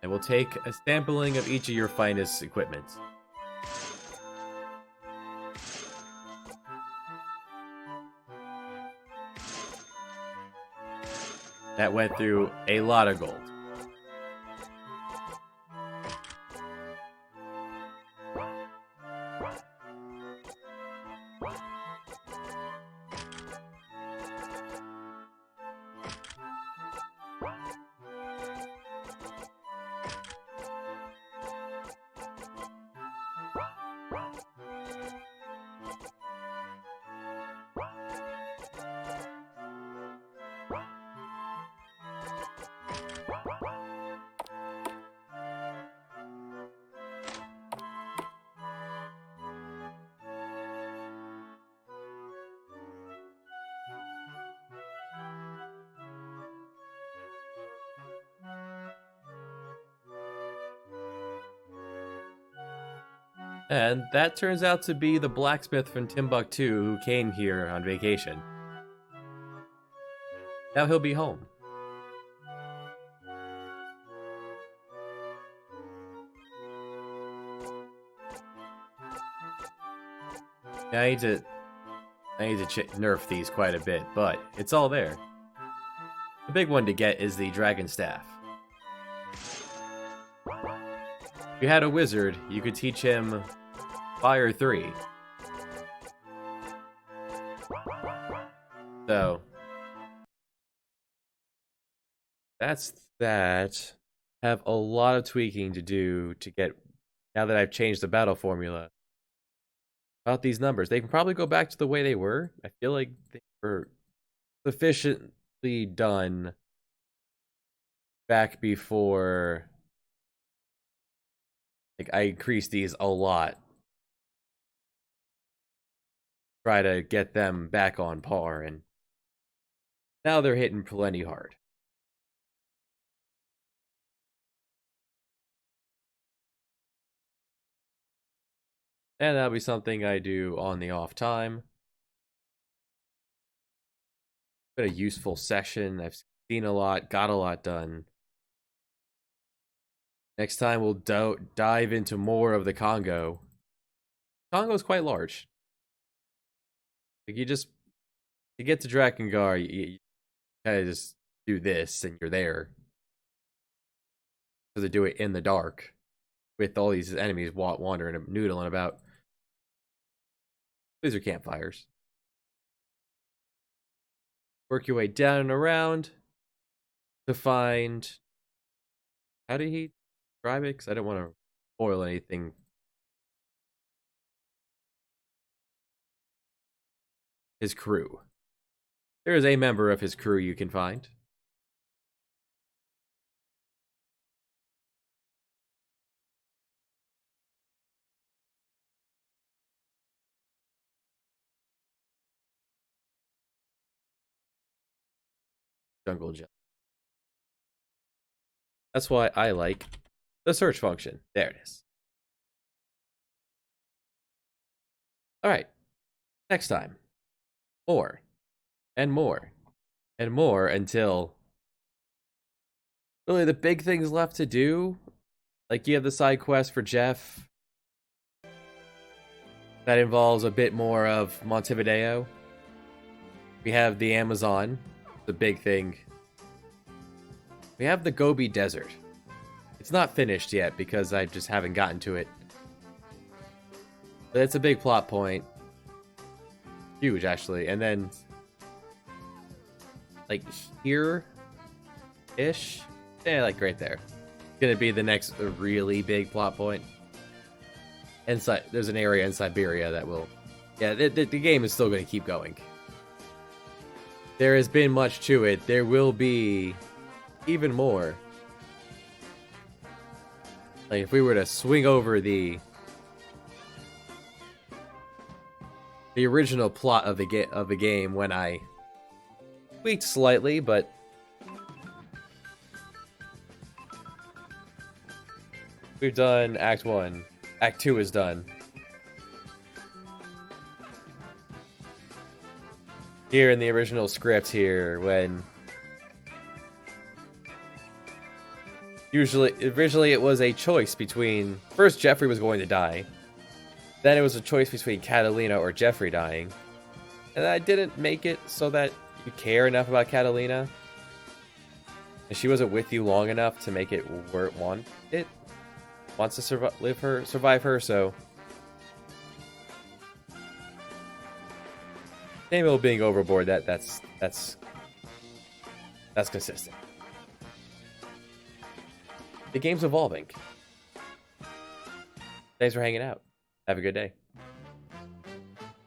I will take a sampling of each of your finest equipment. That went through a lot of gold. And that turns out to be the blacksmith from Timbuktu who came here on vacation. Now he'll be home. Now I need to nerf these quite a bit, but it's all there. The big one to get is the dragon staff. If you had a wizard, you could teach him Fire 3. So that's that. Have a lot of tweaking to do to get, now that I've changed the battle formula, about these numbers. They can probably go back to the way they were. I feel like they were sufficiently done back before, like, I increased these a lot. Try to get them back on par, and now they're hitting plenty hard. And that'll be something I do on the off time. Been a useful session. I've seen a lot, got a lot done. Next time we'll dive into more of the Congo. Congo's quite large. Like, you get to Drakengard, you kind of just do this and you're there. So they do it in the dark with all these enemies wandering and noodling about. These are campfires. Work your way down and around to find. How did he describe it? Because I don't want to spoil anything. His crew. There is a member of his crew you can find. jungle gym. That's why I like the search function. There it is. Alright. Next time. More. And more. And more until really the big things left to do. Like you have the side quest for Jeff. That involves a bit more of Montevideo. We have the Amazon, the big thing. We have the Gobi Desert. It's not finished yet because I just haven't gotten to it. But it's a big plot point. Huge, actually. And then, like, here-ish? Yeah, like, right there. Gonna be the next really big plot point. Inside, there's an area in Siberia that will... Yeah, the game is still gonna keep going. There has been much to it. There will be even more. Like, if we were to swing over the original plot of the game when I tweaked slightly, but we've done Act 1. Act 2 is done. Here in the original script here, when originally it was a choice between, first Jeffrey was going to die, then it was a choice between Catalina or Jeffrey dying, and I didn't make it so that you care enough about Catalina, and she wasn't with you long enough to make it where it wants to survive her, so Samuel being overboard, that's consistent. The game's evolving. Thanks for hanging out. Have a good day.